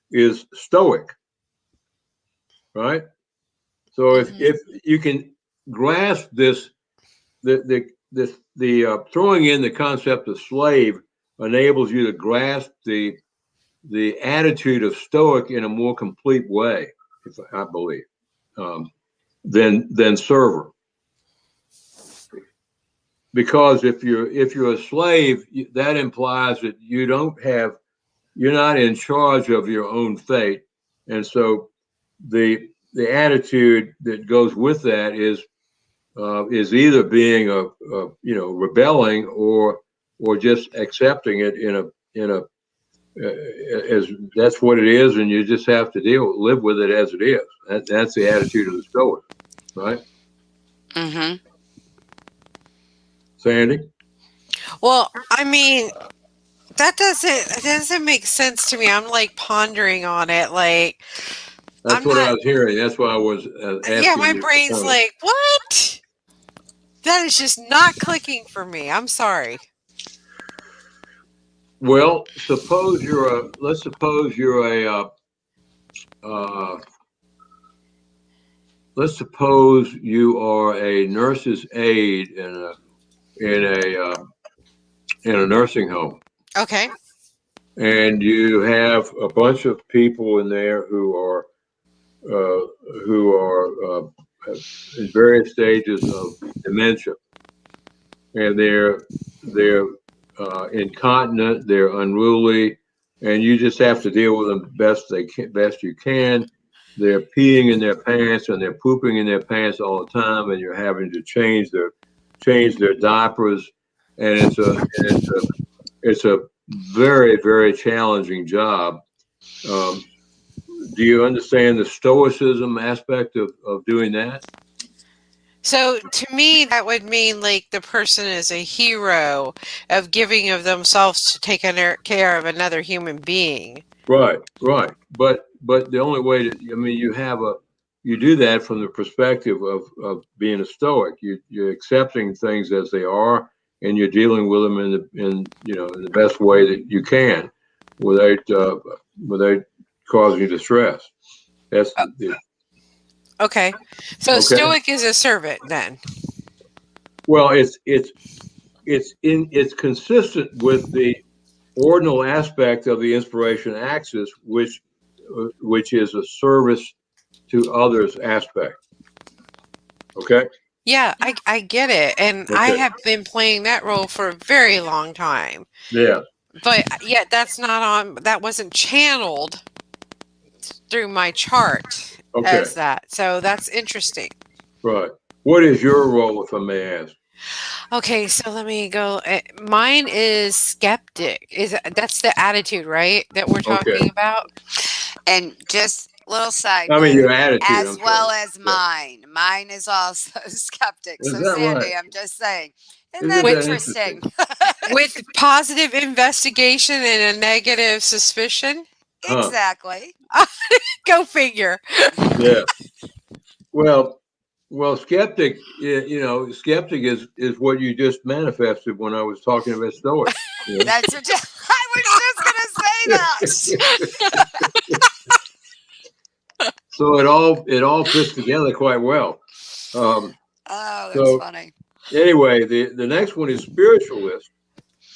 is stoic, right? So if you can grasp this, the throwing in the concept of slave enables you to grasp the attitude of stoic in a more complete way, I believe, than server. Because if you're a slave, that implies that you're not in charge of your own fate, and so the attitude that goes with that is either being rebelling or just accepting it as that's what it is, and you just have to live with it as it is. That's the attitude of the Stoic, right? Mm-hmm. Sandy? Well, I mean, that doesn't make sense to me. I'm like pondering on it. Like, That's what I was hearing. That's why I was asking. Yeah, my brain's like, what? That is just not clicking for me. I'm sorry. Well, let's suppose you are a nurse's aide in a nursing home. Okay. And you have a bunch of people in there who are who are in various stages of dementia, and they're incontinent, they're unruly, and you just have to deal with them best you can. They're peeing in their pants and they're pooping in their pants all the time, and you're having to change their diapers, and it's a very, very challenging job. Do you understand the stoicism aspect of doing that? So to me, that would mean like the person is a hero of giving of themselves to take care of another human being. Right, right. But the only way to, I mean, you do that from the perspective of being a stoic. You're accepting things as they are, and you're dealing with them in the best way that you can, without causing you distress. That's Okay. So okay. stoic is a servant then. Well, it's consistent with the ordinal aspect of the inspiration axis, which is a service to others aspect. Okay. Yeah, I get it. And I Okay. have been playing that role for a very long time. Yeah. But yet that wasn't channeled through my chart Okay. as that. So that's interesting. Right. What is your role, if I may ask? Okay, so let me go. Mine is skeptic. That's the attitude, right? That we're Okay. talking about? And just little side I mean, note, your attitude. as I'm well sorry. as mine. Mine is also skeptic. Is So that Sandy, right? I'm just saying, isn't Isn't that that interesting? With positive investigation and a negative suspicion? Huh. Exactly. Go figure. Yeah. Well, skeptic. Skeptic is what you just manifested when I was talking about stoic. You know? That's what I was just gonna say that. So it all fits together quite well. Oh, that's So funny. anyway, the next one is spiritualist,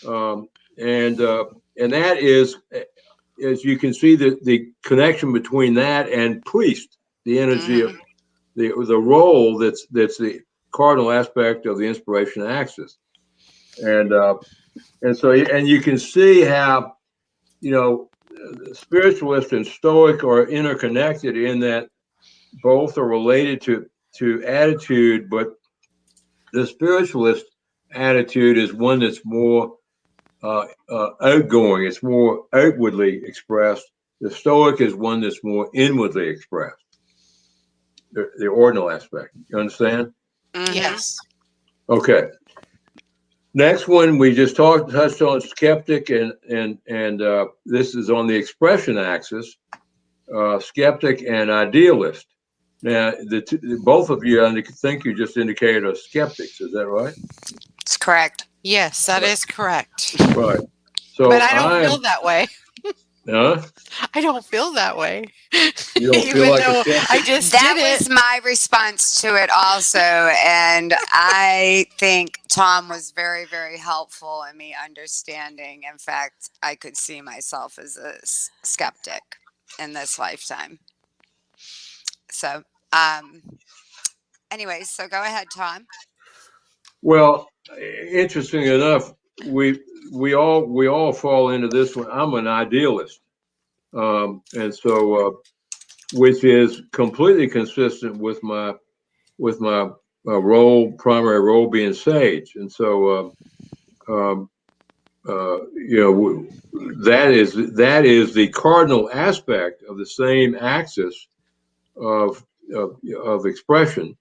and that is, as you can see, the connection between that and priest, the energy of the role that's the cardinal aspect of the inspiration axis, and so you can see how spiritualist and stoic are interconnected in that both are related to attitude, but the spiritualist attitude is one that's more outgoing. It's more outwardly expressed. The stoic is one that's more inwardly expressed. The ordinal aspect. You understand? Yes. Okay. Next one we just touched on skeptic, and this is on the expression axis. Skeptic and idealist. Now, both of you, I think you just indicated are skeptics. Is that right? It's correct. Yes, that is correct. Right. So But I don't feel that way. Huh? I don't feel that way. You don't feel Even like though a skeptic? I just That did was it. my response to it also. And I think Tom was very, very helpful in me understanding. In fact, I could see myself as a skeptic in this lifetime. So, anyways, so go ahead, Tom. Well, interesting enough, we all fall into this one. I'm an idealist, and so which is completely consistent with my primary role being sage, and so that is the cardinal aspect of the same axis of expression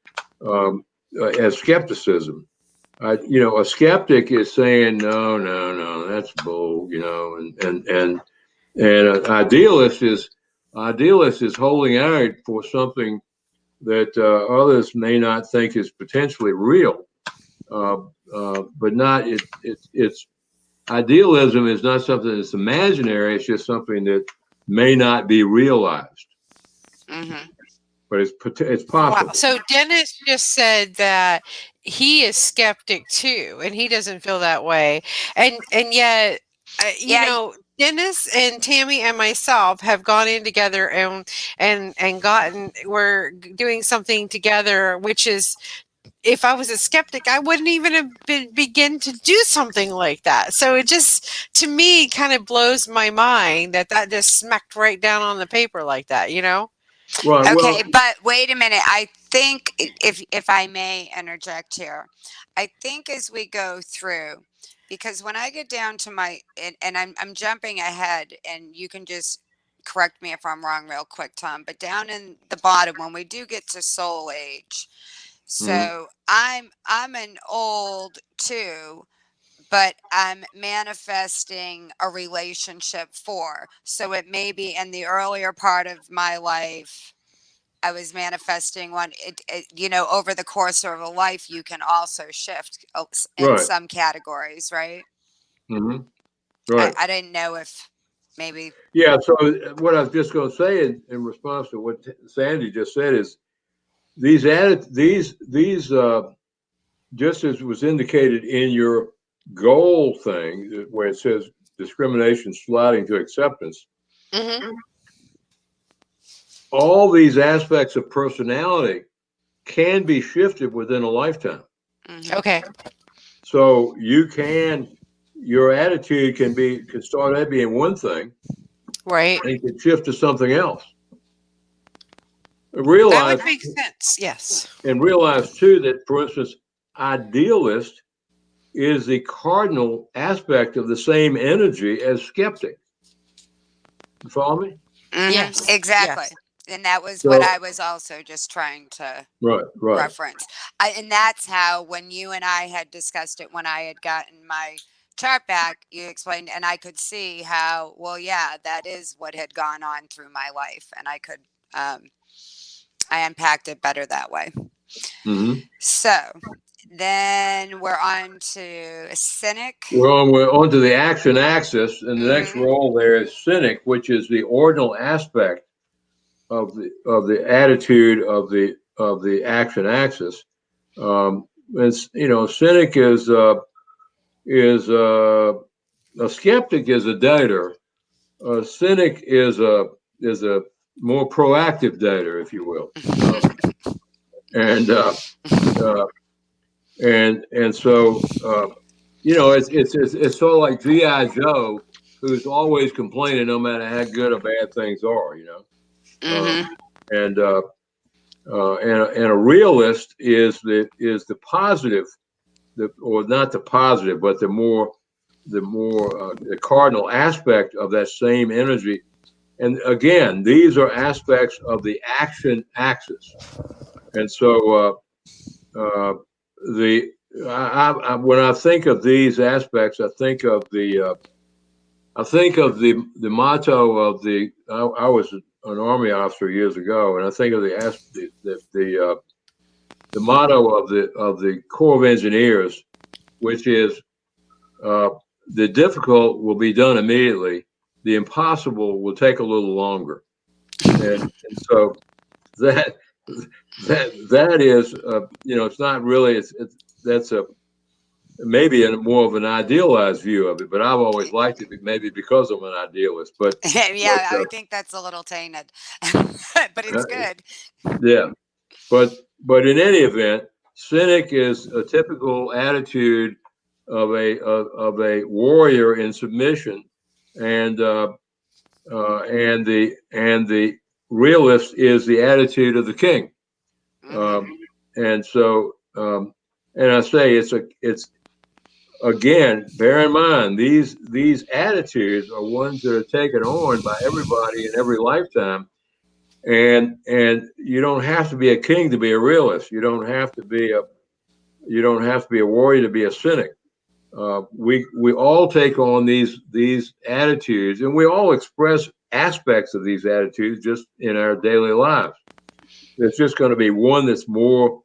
as skepticism. A skeptic is saying no, that's bull, and an idealist is holding out for something that others may not think is potentially real, but not it's idealism is not something that's imaginary. It's just something that may not be realized, but it's possible. Wow. So Dennis just said that he is skeptic too, and he doesn't feel that way, and yet, Dennis and Tammy and myself have gone in together and gotten we're doing something together, which is if I was a skeptic, I wouldn't even have begin to do something like that. So it just, to me, kind of blows my mind that just smacked right down on the paper like that, you know? Right. Well, Okay, but wait a minute. I think if I may interject here, I think as we go through, because when I get down to my and I'm jumping ahead, and you can just correct me if I'm wrong real quick, Tom. But down in the bottom, when we do get to soul age, mhm, so I'm an old two, but I'm manifesting a relationship for. So it may be in the earlier part of my life I was manifesting one. Over the course of a life, you can also shift in right. some categories, right? Hmm. I, Right. I didn't know if maybe. Yeah. So what I was just going to say in response to what Sandy just said is these just as was indicated in your goal thing where it says discrimination sliding to acceptance, Hmm. all these aspects of personality can be shifted within a lifetime. Mhm. Okay. So your attitude can start out being one thing Right. and can shift to something else. That Realize would make sense. Yes. and realize too that, for instance, idealist is the cardinal aspect of the same energy as skeptic. You follow me? Mhm. Yes. Exactly. Yes. And that was what So I was also just trying to right. reference. And that's how, when you and I had discussed it, when I had gotten my chart back, you explained, and I could see how, well, yeah, that is what had gone on through my life. And um, I unpacked it better that way. Mm-hmm. So then we're on to cynic. We're on to the action axis, and the next Mm-hmm. role there is cynic, which is the ordinal aspect of the attitude of the action axis. It's cynic is a skeptic is a doubter. A cynic is a more proactive dater, if you will. And uh, and so it's sort of like GI Joe, who's always complaining no matter how good or bad things are. Mm-hmm. And and a realist is the positive, or not the positive, but the cardinal aspect of that same energy. And again, these are aspects of the action axis. And so the when I think of these aspects, I think of the motto of the. I was an army officer years ago, and I think of the motto of the Corps of Engineers, which is the difficult will be done immediately, the impossible will take a little longer, and so that that is it's not really it's that's a maybe more of an idealized view of it, but I've always liked it maybe because I'm an idealist. But Yeah, I think that's a little tainted, but it's good. yeah, but in any event, cynic is a typical attitude of a warrior in submission, and the realist is the attitude of the king. Mm-hmm. And so and I say it's again, bear in mind these attitudes are ones that are taken on by everybody in every lifetime, and you don't have to be a king to be a realist. You don't have to be a warrior to be a cynic. We all take on these attitudes, and we all express aspects of these attitudes just in our daily lives. There's just going to be one that's more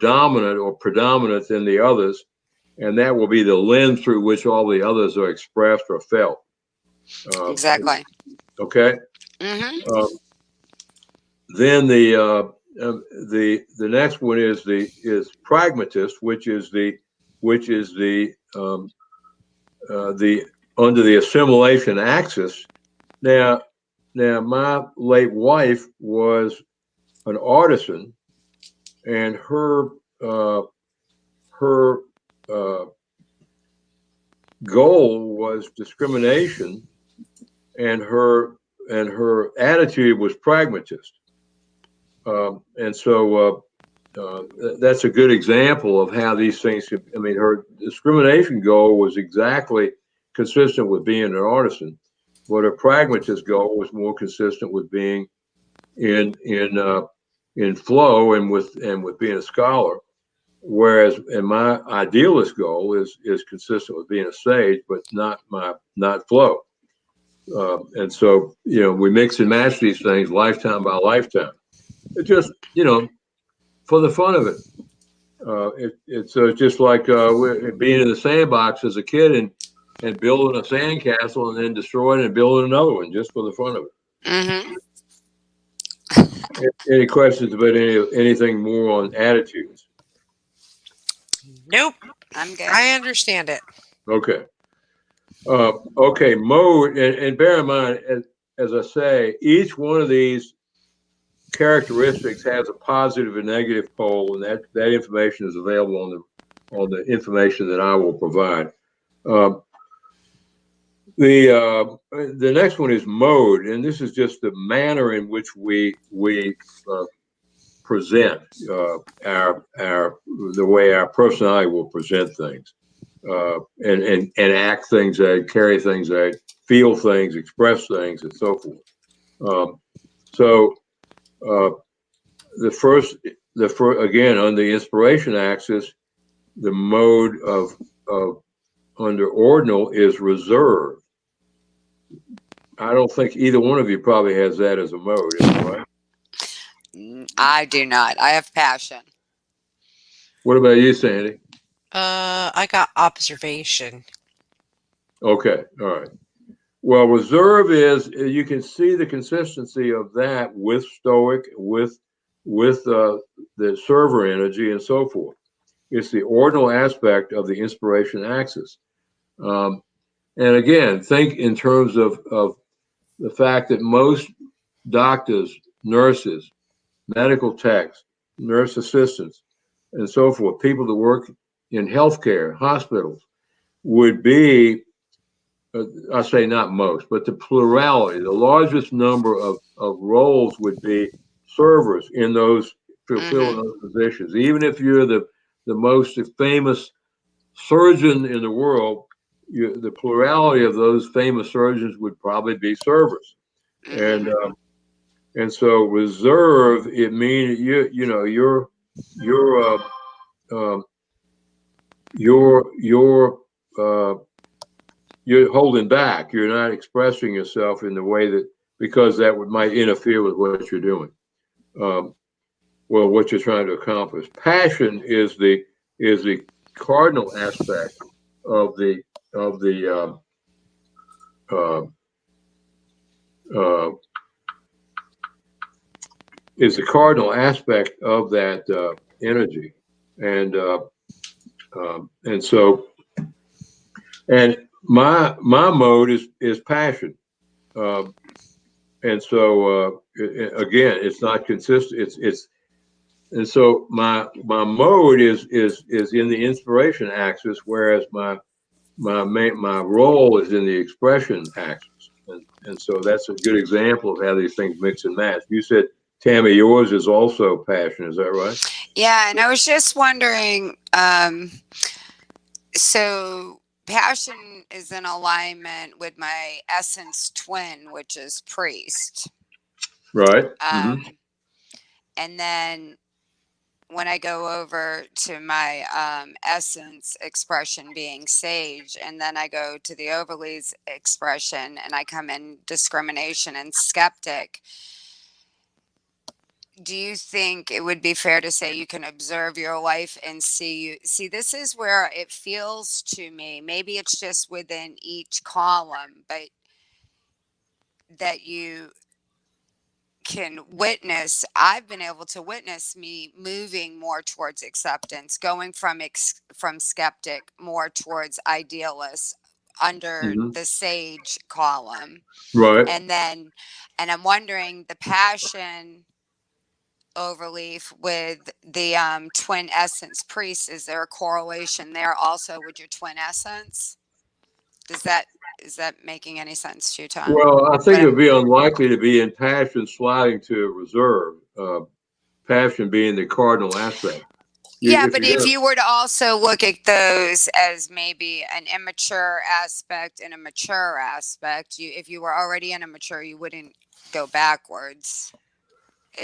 dominant or predominant than the others, and that will be the lens through which all the others are expressed or felt. Uh, Exactly. okay. Mm-hmm. Uh, then the next one is pragmatist, which is the under the assimilation axis. Now, my late wife was an artisan, and her goal was discrimination, and her attitude was pragmatist. And so that's a good example of how these things. I mean, her discrimination goal was exactly consistent with being an artisan, but her pragmatist goal was more consistent with being in flow and with being a scholar. Whereas, and my idealist goal is consistent with being a sage, but not flow. And so, we mix and match these things lifetime by lifetime. It just, for the fun of it. It's just like being in the sandbox as a kid and building a sandcastle and then destroying and building another one just for the fun of it. Mm-hmm. Any questions about anything more on attitudes? Nope. I'm good. I understand it. Okay. Okay, mode, and bear in mind, as I say, each one of these characteristics has a positive and negative pole, and that information is available on the information that I will provide. The next one is mode, and this is just the manner in which we present the way our personality will present things, and act things out, carry things out, feel things, express things, and so forth. So the first again on the inspiration axis, the mode of under ordinal is reserve. I don't think either one of you probably has that as a mode, is that right? I do not. I have passion. What about you, Sandy? I got observation. Okay, all right. Well, reserve is, you can see the consistency of that with stoic, with the server energy and so forth. It's the ordinal aspect of the inspiration axis. And again, think in terms of the fact that most doctors, nurses, medical techs, nurse assistants, and so forth, people that work in healthcare, hospitals, would be, I say not most, but the plurality, the largest number of roles would be servers in those, fulfilling those positions. Even if you're the most famous surgeon in the world, the plurality of those famous surgeons would probably be servers. And so reserve, it means you're holding back. You're not expressing yourself in the way that, because that might interfere with what you're doing. What you're trying to accomplish. Passion is the cardinal aspect of the is the cardinal aspect of that energy, and so, and my mode is passion, and so again, it's not consistent. It's and so my mode is in the inspiration axis, whereas my role is in the expression axis, and so that's a good example of how these things mix and match. You said, Tammy, yours is also passion, is that right? Yeah, and I was just wondering, so passion is in alignment with my essence twin, which is priest. Right. And then when I go over to my essence expression being sage, and then I go to the overlays expression and I come in discrimination and skeptic, do you think it would be fair to say you can observe your life and see this is where it feels to me, maybe it's just within each column, but that you can witness, I've been able to witness me moving more towards acceptance, going from skeptic more towards idealist, under Mhm. the sage column. Right. And I'm wondering the passion overleaf with the twin essence priest, is there a correlation there also with your twin essence? Is that making any sense to you, Tom? Well, I think But it would be unlikely to be in passion sliding to reserve. Passion being the cardinal aspect. yeah, If but you're if gonna, you were to also look at those as maybe an immature aspect and a mature aspect, if you were already in a mature, you wouldn't go backwards.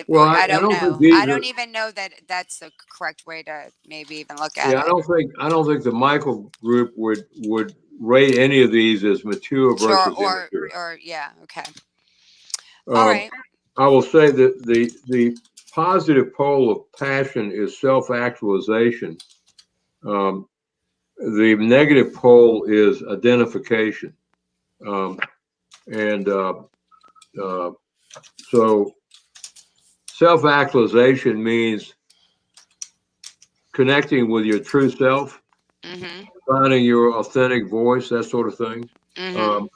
well, I I don't don't think know. these I are. don't even know that that's the correct way to maybe even look at Yeah, it. I don't think the Michael group would rate any of these as mature Sure, versus immature. or yeah, okay. All Um, right. I will say that the positive pole of passion is self-actualization. Um, the negative pole is identification, and so self-actualization means connecting with your true self, Mhm. finding your authentic voice, that sort of thing. Mhm. Um,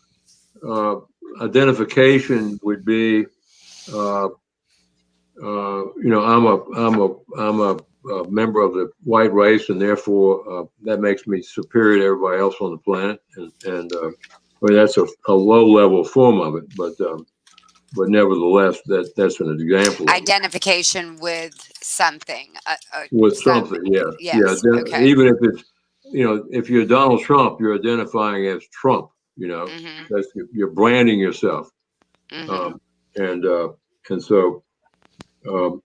uh, Identification would be, I'm a member of the white race, and therefore that makes me superior to everybody else on the planet. And I mean, that's a low level form of it, but nevertheless, that's an example of it. Identification with something. With Some. something, yeah, yeah. Yes. Okay. Even if it's, if you're Donald Trump, you're identifying as Trump. Mhm. That's you're branding yourself, Mhm. um, and so um,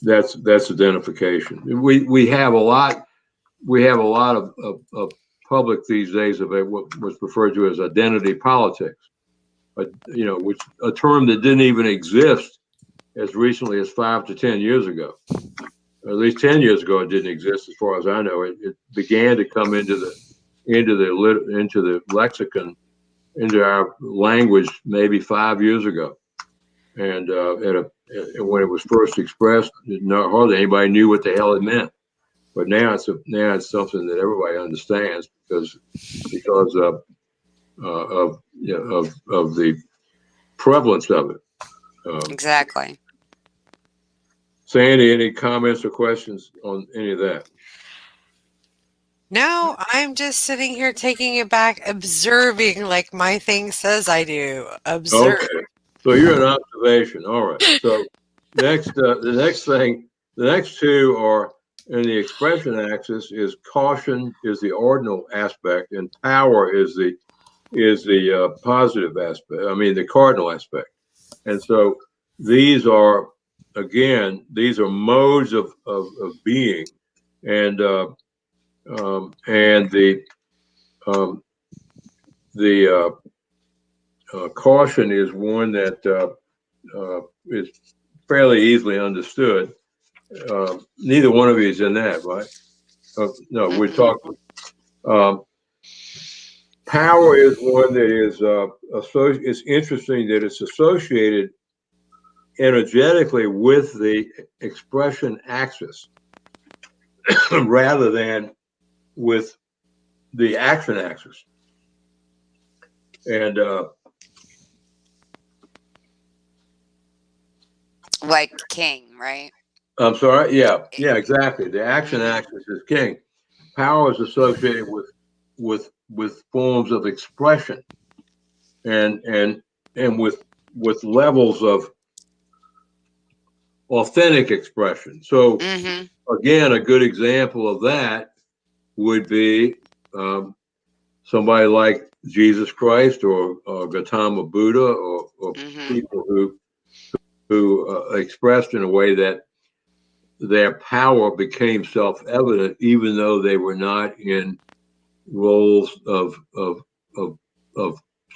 that's identification. We have a lot. We have a lot of public these days of what was referred to as identity politics, but which a term that didn't even exist as recently as 5 to 10 years ago. At least 10 years ago, it didn't exist, as far as I know. It began to come into the lexicon, into our language, maybe 5 years ago. And when it was first expressed, hardly anybody knew what the hell it meant. But now it's something that everybody understands because of the prevalence of it. Exactly. Sandy, any comments or questions on any of that? No, I'm just sitting here taking it back, observing like my thing says I do. Observe. Okay, so you're an observation. All right. So the next two are in the expression axis. Is caution is the ordinal aspect, and power is the positive aspect. I mean, the cardinal aspect. And so these are these are modes of being, and um, the caution is one that is fairly easily understood. Neither one of you is in that, right? No, we're Mm-mm. talking. Um, Power is one that is it's interesting that it's associated energetically with the expression axis rather than with the action axis. And Like king, right? I'm sorry, yeah, exactly. The action Mm-hmm. axis is king. Power is associated with forms of expression and with levels of authentic expression. So Mm-hmm. again, a good example of that would be somebody like Jesus Christ or Gautama Buddha or Mm-hmm. people who expressed in a way that their power became self-evident, even though they were not in roles of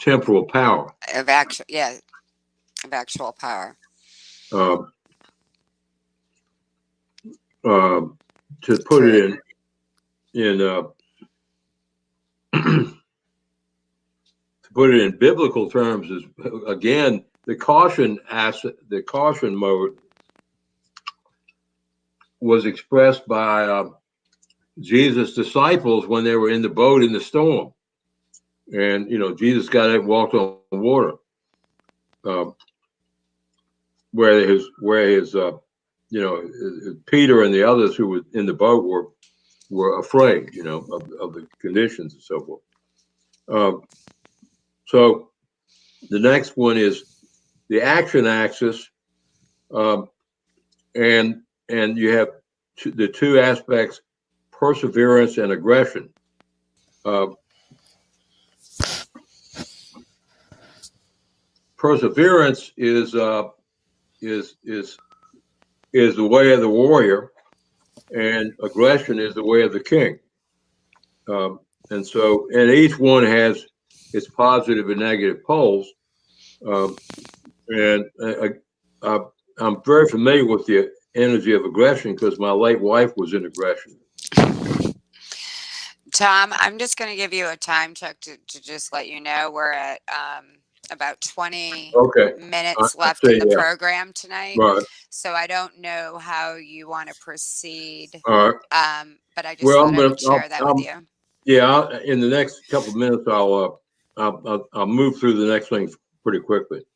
temporal power. Of actual, yeah, of actual power. Um, to put True. it in to put it in biblical terms, is again the caution mode was expressed by Jesus' disciples when they were in the boat in the storm. and Jesus got it, walked on water, uh, where his Peter and the others who were in the boat were afraid, of the conditions and so forth. So the next one is the action axis, um, and you have the two aspects, perseverance and aggression. Uh, Perseverance is the way of the warrior, and aggression is the way of the king. And each one has its positive and negative poles. Um, and I'm very familiar with the energy of aggression because my late wife was in aggression. Tom, I'm just going to give you a time check to just let you know we're at about 20 minutes left in the program tonight. Right. So I don't know how you want to proceed. All right. But I just thought I would share that with you. Yeah, in the next couple of minutes, I'll move through the next thing pretty quickly.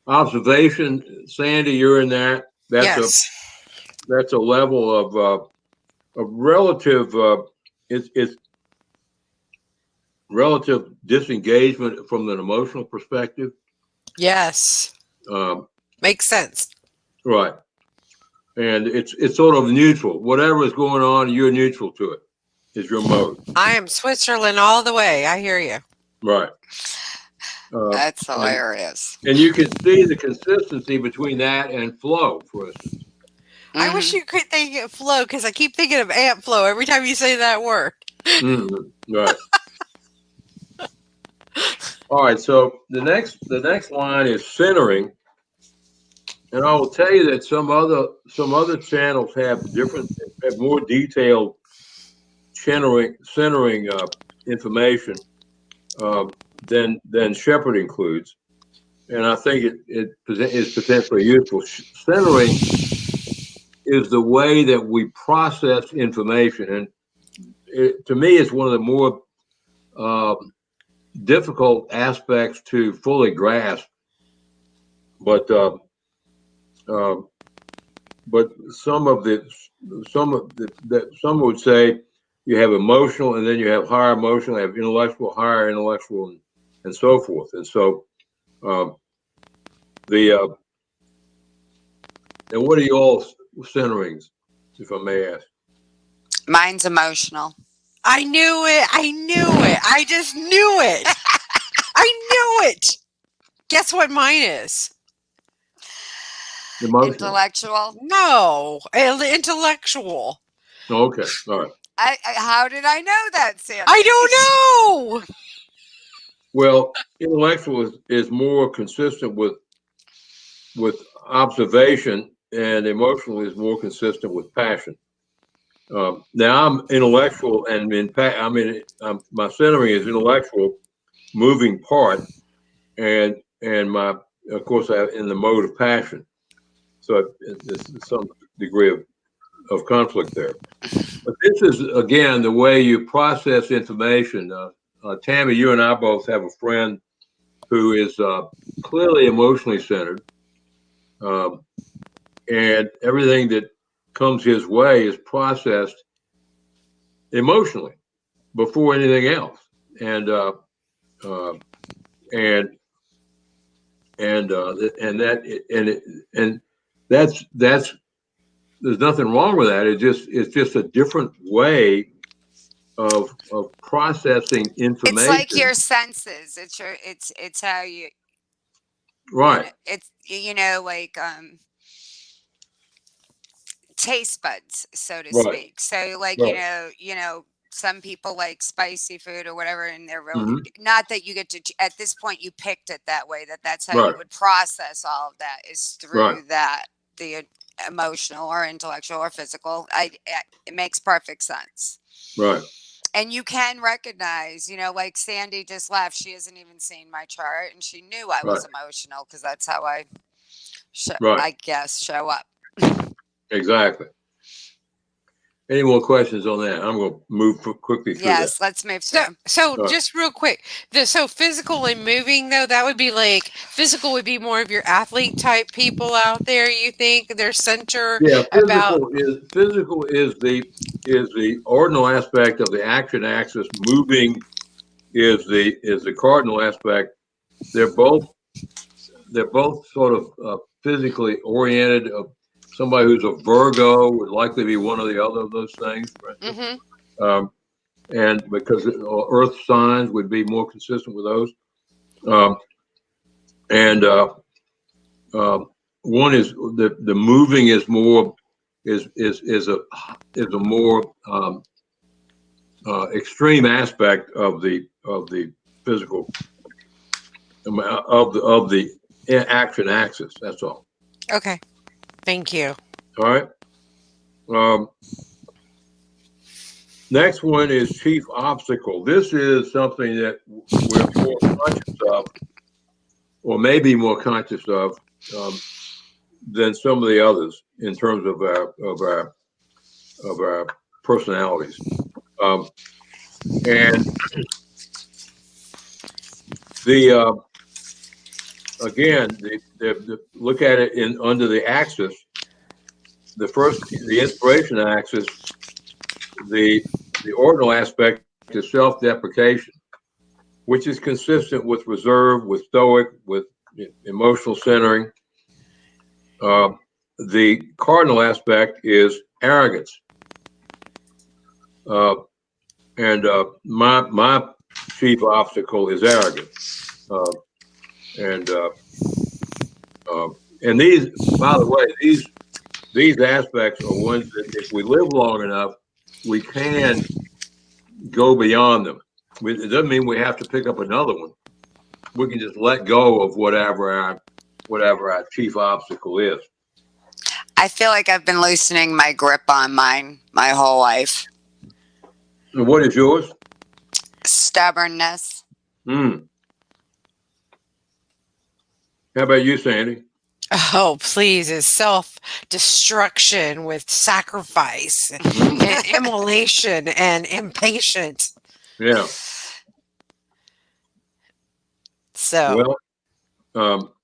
Observation, Sandy, you're in that. That's a level of relative. It's relative disengagement from an emotional perspective. Yes. Makes sense. Right. And it's sort of neutral. Whatever is going on, you're neutral to it. Is your mode. I am Switzerland all the way. I hear you. Right. That's hilarious. And you can see the consistency between that and flow, for instance. Mm-hmm. I wish you could think of flow because I keep thinking of ant flow every time you say that word. Mm-hmm. Right. All right. So the next line is centering, and I will tell you that some other channels have more detailed centering information than Shepherd includes, and I think it is potentially useful. Centering is the way that we process information, and to me, it's one of the more difficult aspects to fully grasp. But some would say you have emotional, and then you have higher emotional, you have intellectual, higher intellectual, and so forth. And so and what are y'all centerings, if I may ask? Mine's emotional. I knew it. I just knew it. I knew it. Guess what mine is? Emotional. Intellectual? No, intellectual. Okay, all right. How did I know that, Sam? I don't know. Well, intellectual is more consistent with observation, and emotional is more consistent with passion. Now I'm intellectual, and my centering is intellectual, moving part, and of course I'm in the mode of passion. So there's some degree of conflict there. But this is again the way you process information. Tammy, you and I both have a friend who is clearly emotionally centered, and everything that comes his way is processed emotionally before anything else, and that's there's nothing wrong with that. It's just a different way of processing information. It's like your senses. It's how you. Right. It's like taste buds, so to speak. So like some people like spicy food or whatever, and they're really not that you get to at this point you picked it that way. That's how you would process all of that is through that the emotional or intellectual or physical. It makes perfect sense. Right. And you can recognize, like Sandy just left. She hasn't even seen my chart, and she knew I was emotional because that's how I show up. Exactly. Any more questions on that? I'm going to move quickly through that. Yes, let's move through. So just real quick, so physical and moving though, that would be like physical would be more of your athlete type people out there. You think their center Yeah, about physical is the ordinal aspect of the action axis. Moving is the cardinal aspect. They're both sort of physically oriented. Somebody who's a Virgo would likely be one or the other of those things, for instance. Mhm. And because Earth signs would be more consistent with those. One is the moving is more is a more extreme aspect of the physical of the action axis. That's all. Okay. Thank you. All right. Next one is chief obstacle. This is something that we're more conscious of, or maybe more conscious of than some of the others in terms of our personalities. And again, look at it under the axis. The inspiration axis, the ordinal aspect is self-deprecation, which is consistent with reserve, with stoic, with emotional centering. The cardinal aspect is arrogance. And my chief obstacle is arrogance. And these, by the way, these aspects are ones that if we live long enough, we can go beyond them. It doesn't mean we have to pick up another one. We can just let go of whatever our chief obstacle is. I feel like I've been loosening my grip on mine my whole life. And what is yours? Stubbornness. How about you, Sandy? Oh, please, is self-destruction with sacrifice and immolation and impatience. Yeah. So, well,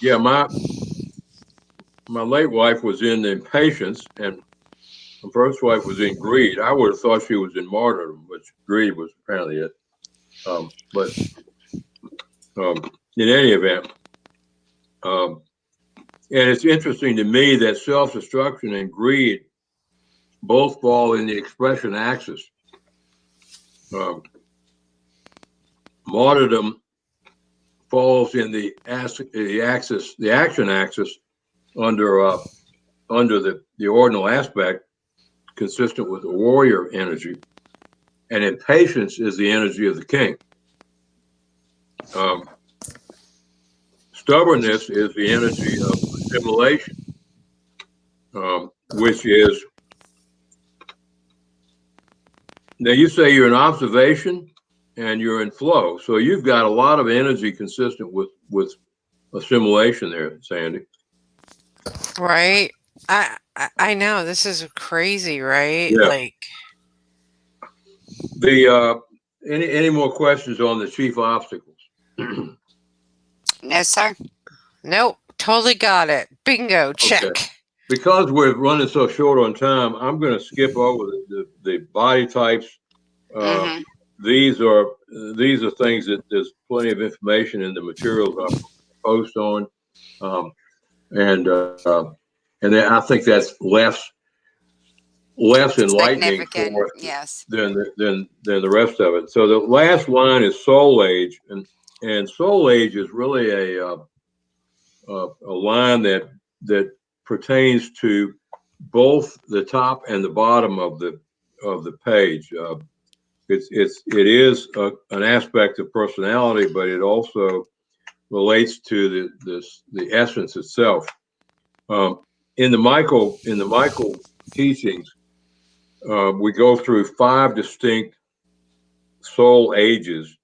yeah, my late wife was in impatience, and my first wife was in greed. I would have thought she was in martyrdom, but greed was apparently it. But in any event, and it's interesting to me that self-destruction and greed both fall in the expression axis. Martyrdom falls in the action axis under the ordinal aspect, consistent with the warrior energy, and impatience is the energy of the king. Stubbornness is the energy of assimilation, which is, now you say you're in observation and you're in flow, so you've got a lot of energy consistent with assimilation there, Sandy. right? I know this is crazy, right? Yeah. Like any more questions on the chief obstacles? No, sir. Nope, totally got it. Bingo, check. Okay. Because we're running so short on time, I'm going to skip over the body types. These are things that there's plenty of information in the materials I post on, and I think that's less enlightening for yes, than the rest of it. So the last line is soul age, and soul age is really a line that pertains to both the top and the bottom of the page. It is an aspect of personality, but it also relates to the essence itself. In the Michael teachings, we go through 5 distinct soul ages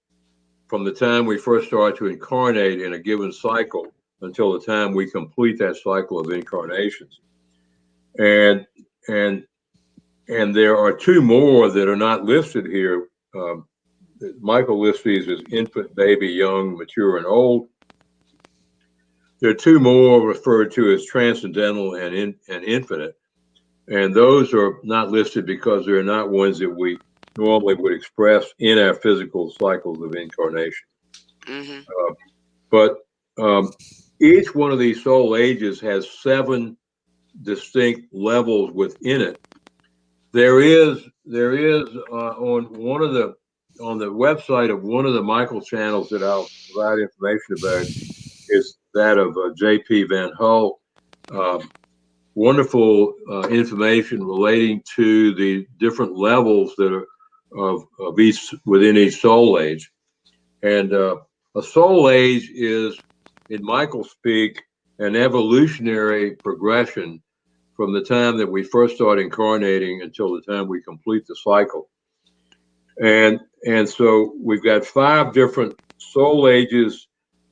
from the time we first start to incarnate in a given cycle until the time we complete that cycle of incarnations. And and there are two more that are not listed here. Michael lists these as infant, baby, young, mature, and old. There are two more referred to as transcendental and infinite, and those are not listed because they're not ones that we normally would express in our physical cycles of incarnation. Mm-hmm. But each one of these soul ages has 7 distinct levels within it. There is on the website of one of the Michael channels that I'll provide information about is that of J.P. Van Hull. Wonderful information relating to the different levels that are of each within each soul age. And a soul age is, in Michael speak, an evolutionary progression from the time that we first start incarnating until the time we complete the cycle. And so we've got 5 different soul ages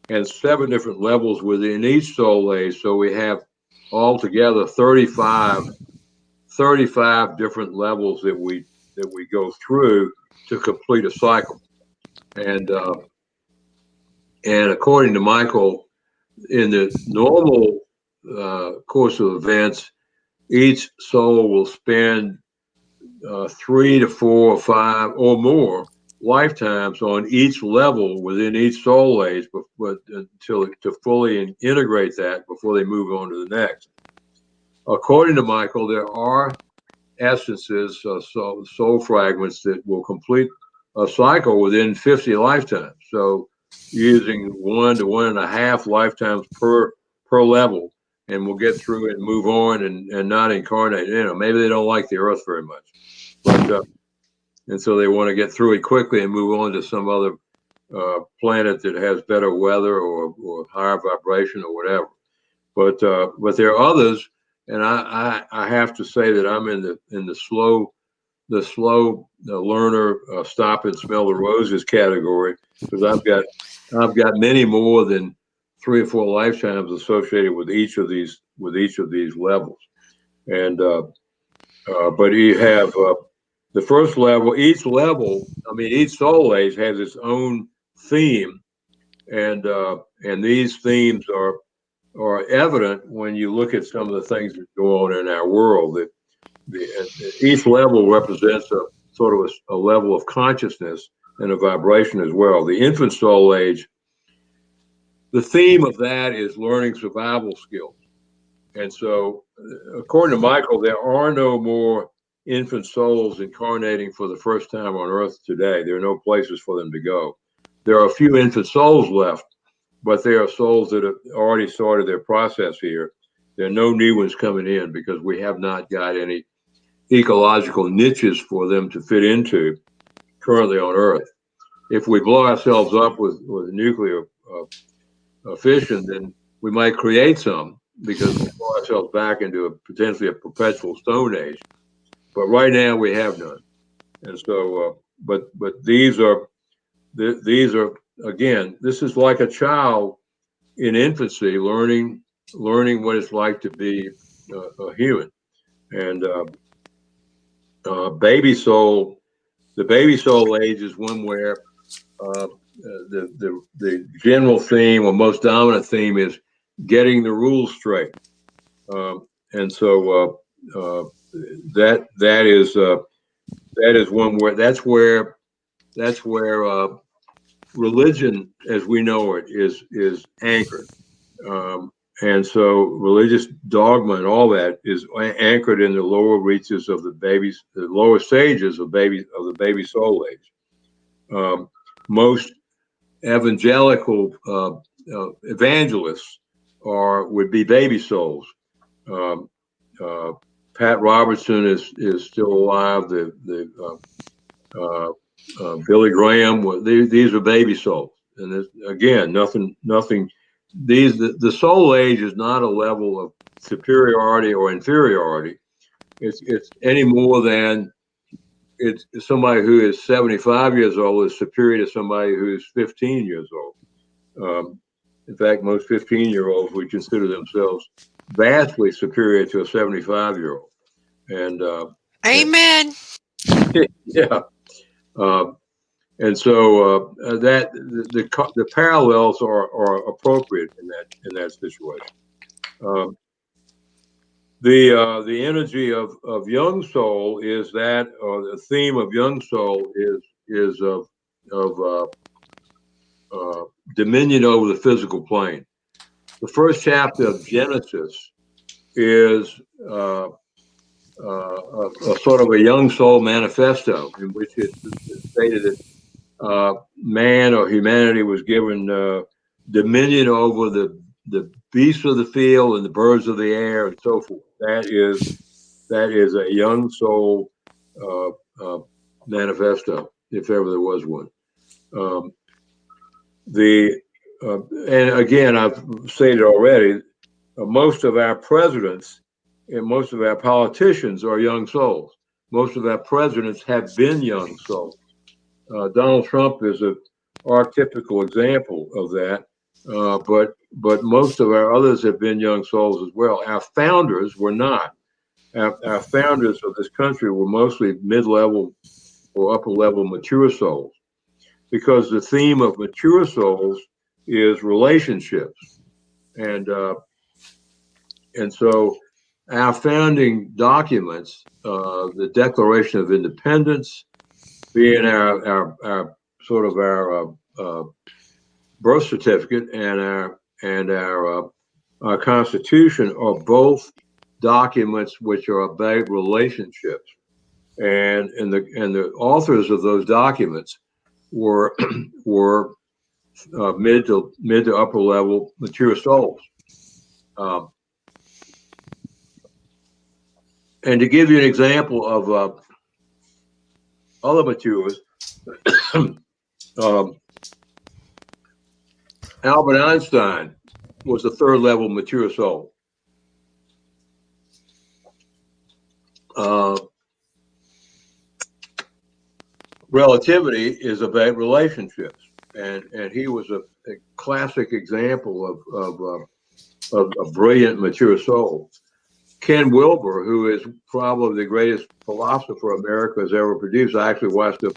and 7 different levels within each soul age. So we have altogether 35 different levels that we go through to complete a cycle. And according to Michael, in the normal course of events, each soul will spend 3 to 4 or 5 or more lifetimes on each level within each soul age, but until to fully integrate that before they move on to the next. According to Michael, there are essences, soul fragments that will complete a cycle within 50 lifetimes. So using 1 to 1.5 lifetimes per level, and we'll get through it and move on and not incarnate. Maybe they don't like the earth very much, but and so they want to get through it quickly and move on to some other planet that has better weather or higher vibration or whatever. But there are others, and I have to say that I'm in the slow learner, stop and smell the roses category, because I've got many more than 3 or 4 lifetimes associated with each of these levels. And but you have the first level. Each soul age has its own theme, and these themes are evident when you look at some of the things that go on in our world. That each level represents a sort of a level of consciousness and a vibration as well. The infant soul age, the theme of that is learning survival skills. And so, according to Michael, there are no more infant souls incarnating for the first time on Earth today. There are no places for them to go. There are a few infant souls left, but they are souls that have already started their process here. There are no new ones coming in because we have not got any ecological niches for them to fit into currently on Earth. If we blow ourselves up with nuclear fission, then we might create some, because we blow ourselves back into potentially a perpetual stone age. But right now we have none. And so, but these are again, this is like a child in infancy learning what it's like to be a human. And the baby soul age is one where the general theme or most dominant theme is getting the rules straight. And so that is one where that's where religion as we know it is anchored. And so religious dogma and all that is anchored in the lower reaches of the lower stages of the baby soul age. Most evangelical evangelists would be baby souls. Pat Robertson is still alive. Billy Graham. These are baby souls, and again, nothing. The soul age is not a level of superiority or inferiority. It's any more than it's somebody who is 75 years old is superior to somebody who is 15 years old. In fact, most 15-year-olds would consider themselves vastly superior to a 75-year-old. and Amen. yeah, and so that the parallels are appropriate in that situation. The energy of Young Soul is that, or the theme of Young Soul is of dominion over the physical plane. The first chapter of Genesis is a sort of a Young Soul manifesto in which it stated that man or humanity was given dominion over the beasts of the field and the birds of the air and so forth. That is a Young Soul manifesto, if ever there was one. And again, I've stated already, most of our presidents and most of our politicians are young souls. Most of our presidents have been young souls. Donald Trump is an archetypical example of that, but most of our others have been young souls as well. Our founders were not. Our founders of this country were mostly mid-level or upper-level mature souls, because the theme of mature souls is relationships, and so our founding documents, the Declaration of Independence, being our sort of our birth certificate, and our Constitution, are both documents which are about relationships, and the authors of those documents were mid to upper level mature souls. And to give you an example of other matures, Albert Einstein was a third level mature soul. Relativity is about relationships, and he was a classic example of a brilliant mature soul. Ken Wilber, who is probably the greatest philosopher America has ever produced. I actually watched a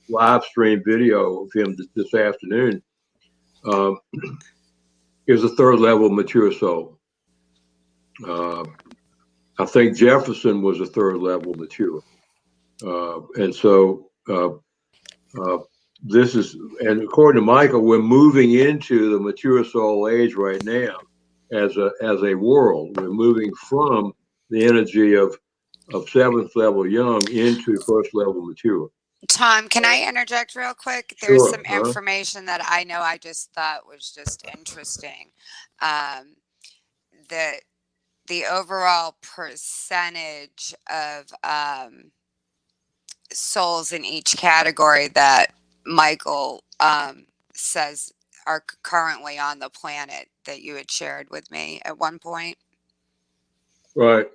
live stream video of him this afternoon. He was a third level mature soul. I think Jefferson was a third level mature. And so this is, and according to Michael, we're moving into the mature soul age right now as a world. We're moving from the energy of seventh level young into first level mature. Tom, can I interject real quick? There's Sure. some information that I know I just thought was just interesting. The overall percentage of souls in each category that Michael says are currently on the planet that you had shared with me at one point. Right.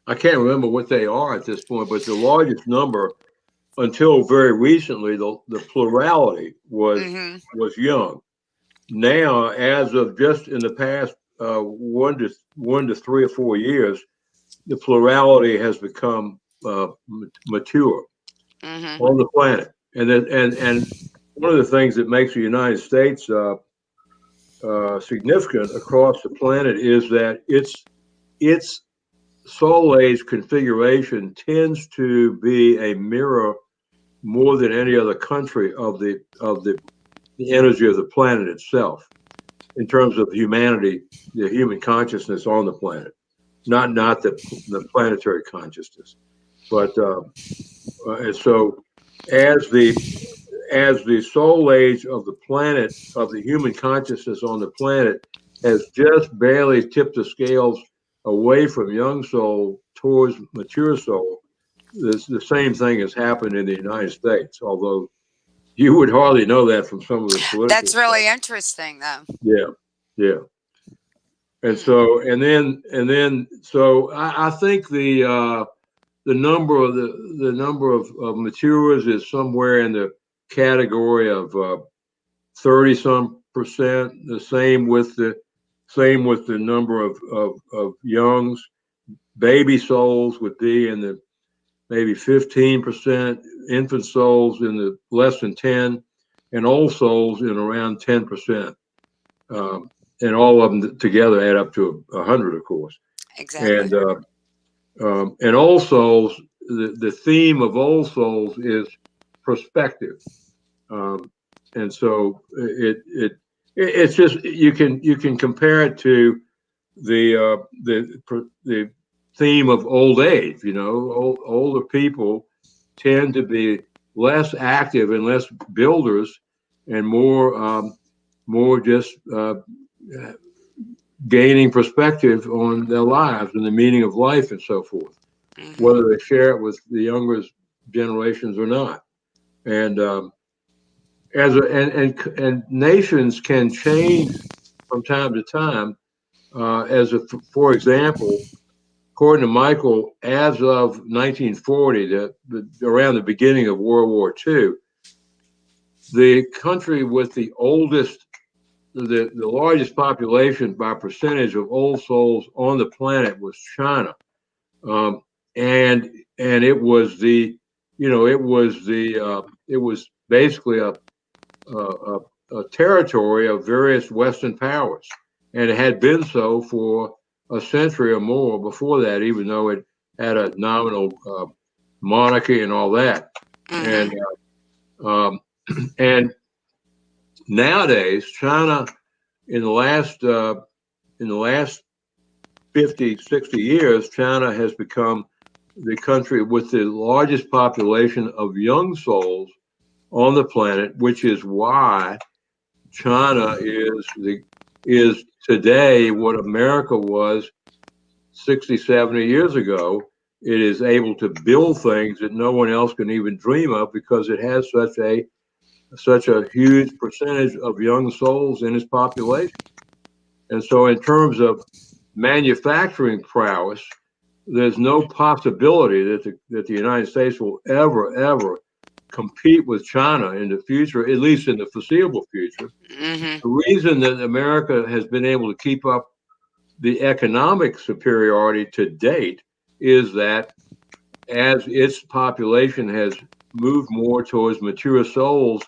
I can't remember what they are at this point, but the largest number until very recently, the plurality was young. Now, as of just in the past 1 to 3 or 4 years, the plurality has become mature on the planet. And one of the things that makes the United States significant across the planet is that its soul age configuration tends to be a mirror more than any other country of the energy of the planet itself, in terms of humanity, the human consciousness on the planet, not the planetary consciousness, but and so as the soul age of the planet, of the human consciousness on the planet, has just barely tipped the scales away from young soul towards mature soul, the same thing has happened in the United States, although you would hardly know that from some of the political That's really stuff. interesting, though. Yeah. And so, and then, so I think the number of maturers is somewhere in the category of 30-some%. The same with the number of youngs. baby souls would be in the maybe 15%, infant souls in the less than 10, and old souls in around 10%. And all of them together add up to 100, of course. Exactly. And old souls, the theme of old souls is perspective. And so it's just you can compare it to the theme of old age. Older people tend to be less active and less builders, and more just gaining perspective on their lives and the meaning of life and so forth, whether they share it with the younger generations or not. And and nations can change from time to time. For example, according to Michael, as of 1940, around the beginning of World War II, the country with the largest population by percentage of old souls on the planet was China, and it was it was basically a territory of various Western powers, and it had been so for a century or more before that, even though it had a nominal monarchy and all that. And and nowadays, China, in the last 50, 60 years, China has become the country with the largest population of young souls on the planet, which is why China is today what America was 60, 70 years ago. It is able to build things that no one else can even dream of because it has such a huge percentage of young souls in its population. And so in terms of manufacturing prowess, there's no possibility that the United States will ever compete with China in the future, at least in the foreseeable future. The reason that America has been able to keep up the economic superiority to date is that as its population has moved more towards mature souls,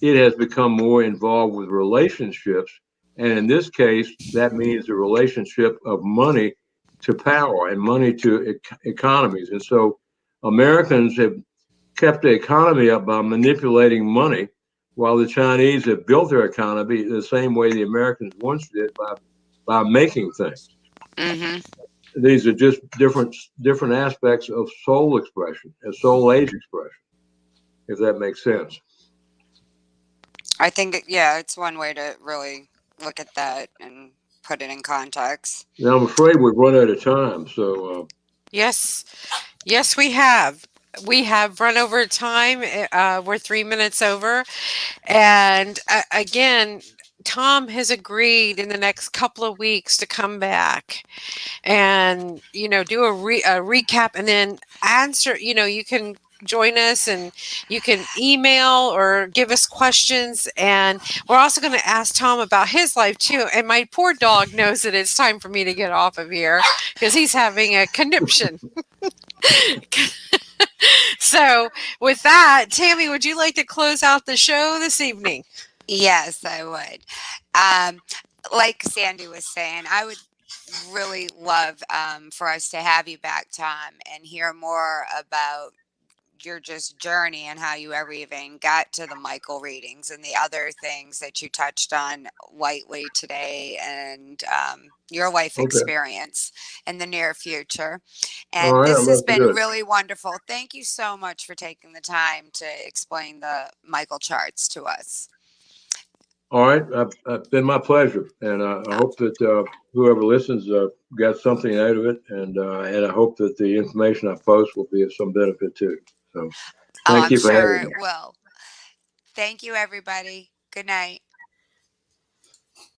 it has become more involved with relationships. And in this case, that means the relationship of money to power and money to economies. And so Americans have kept the economy up by manipulating money, while the Chinese have built their economy the same way the Americans once did by making things. These are just different aspects of soul expression and soul age expression, if that makes sense. I think, yeah, it's one way to really look at that and put it in context. Now, I'm afraid we've run out of time. So, Yes, yes, we have. We have run over time. We're 3 minutes over. And again, Tom has agreed in the next couple of weeks to come back and, do a recap and then answer. You can join us and you can email or give us questions. And we're also going to ask Tom about his life too. And my poor dog knows that it's time for me to get off of here because he's having a conniption. So with that, Tammy, would you like to close out the show this evening? Yes, I would. Like Sandy was saying, I would really love for us to have you back, Tom, and hear more about your just journey and how you ever even got to the Michael readings and the other things that you touched on lightly today, and your life experience in the near future. And all right, this I'd has love to been do it. really wonderful. Thank you so much for taking the time to explain the Michael charts to us. All right, it's been my pleasure, and I hope that whoever listens got something out of it, and I hope that the information I post will be of some benefit too. So, thank I'm you for sure having it me. will. Thank you, everybody. Good night.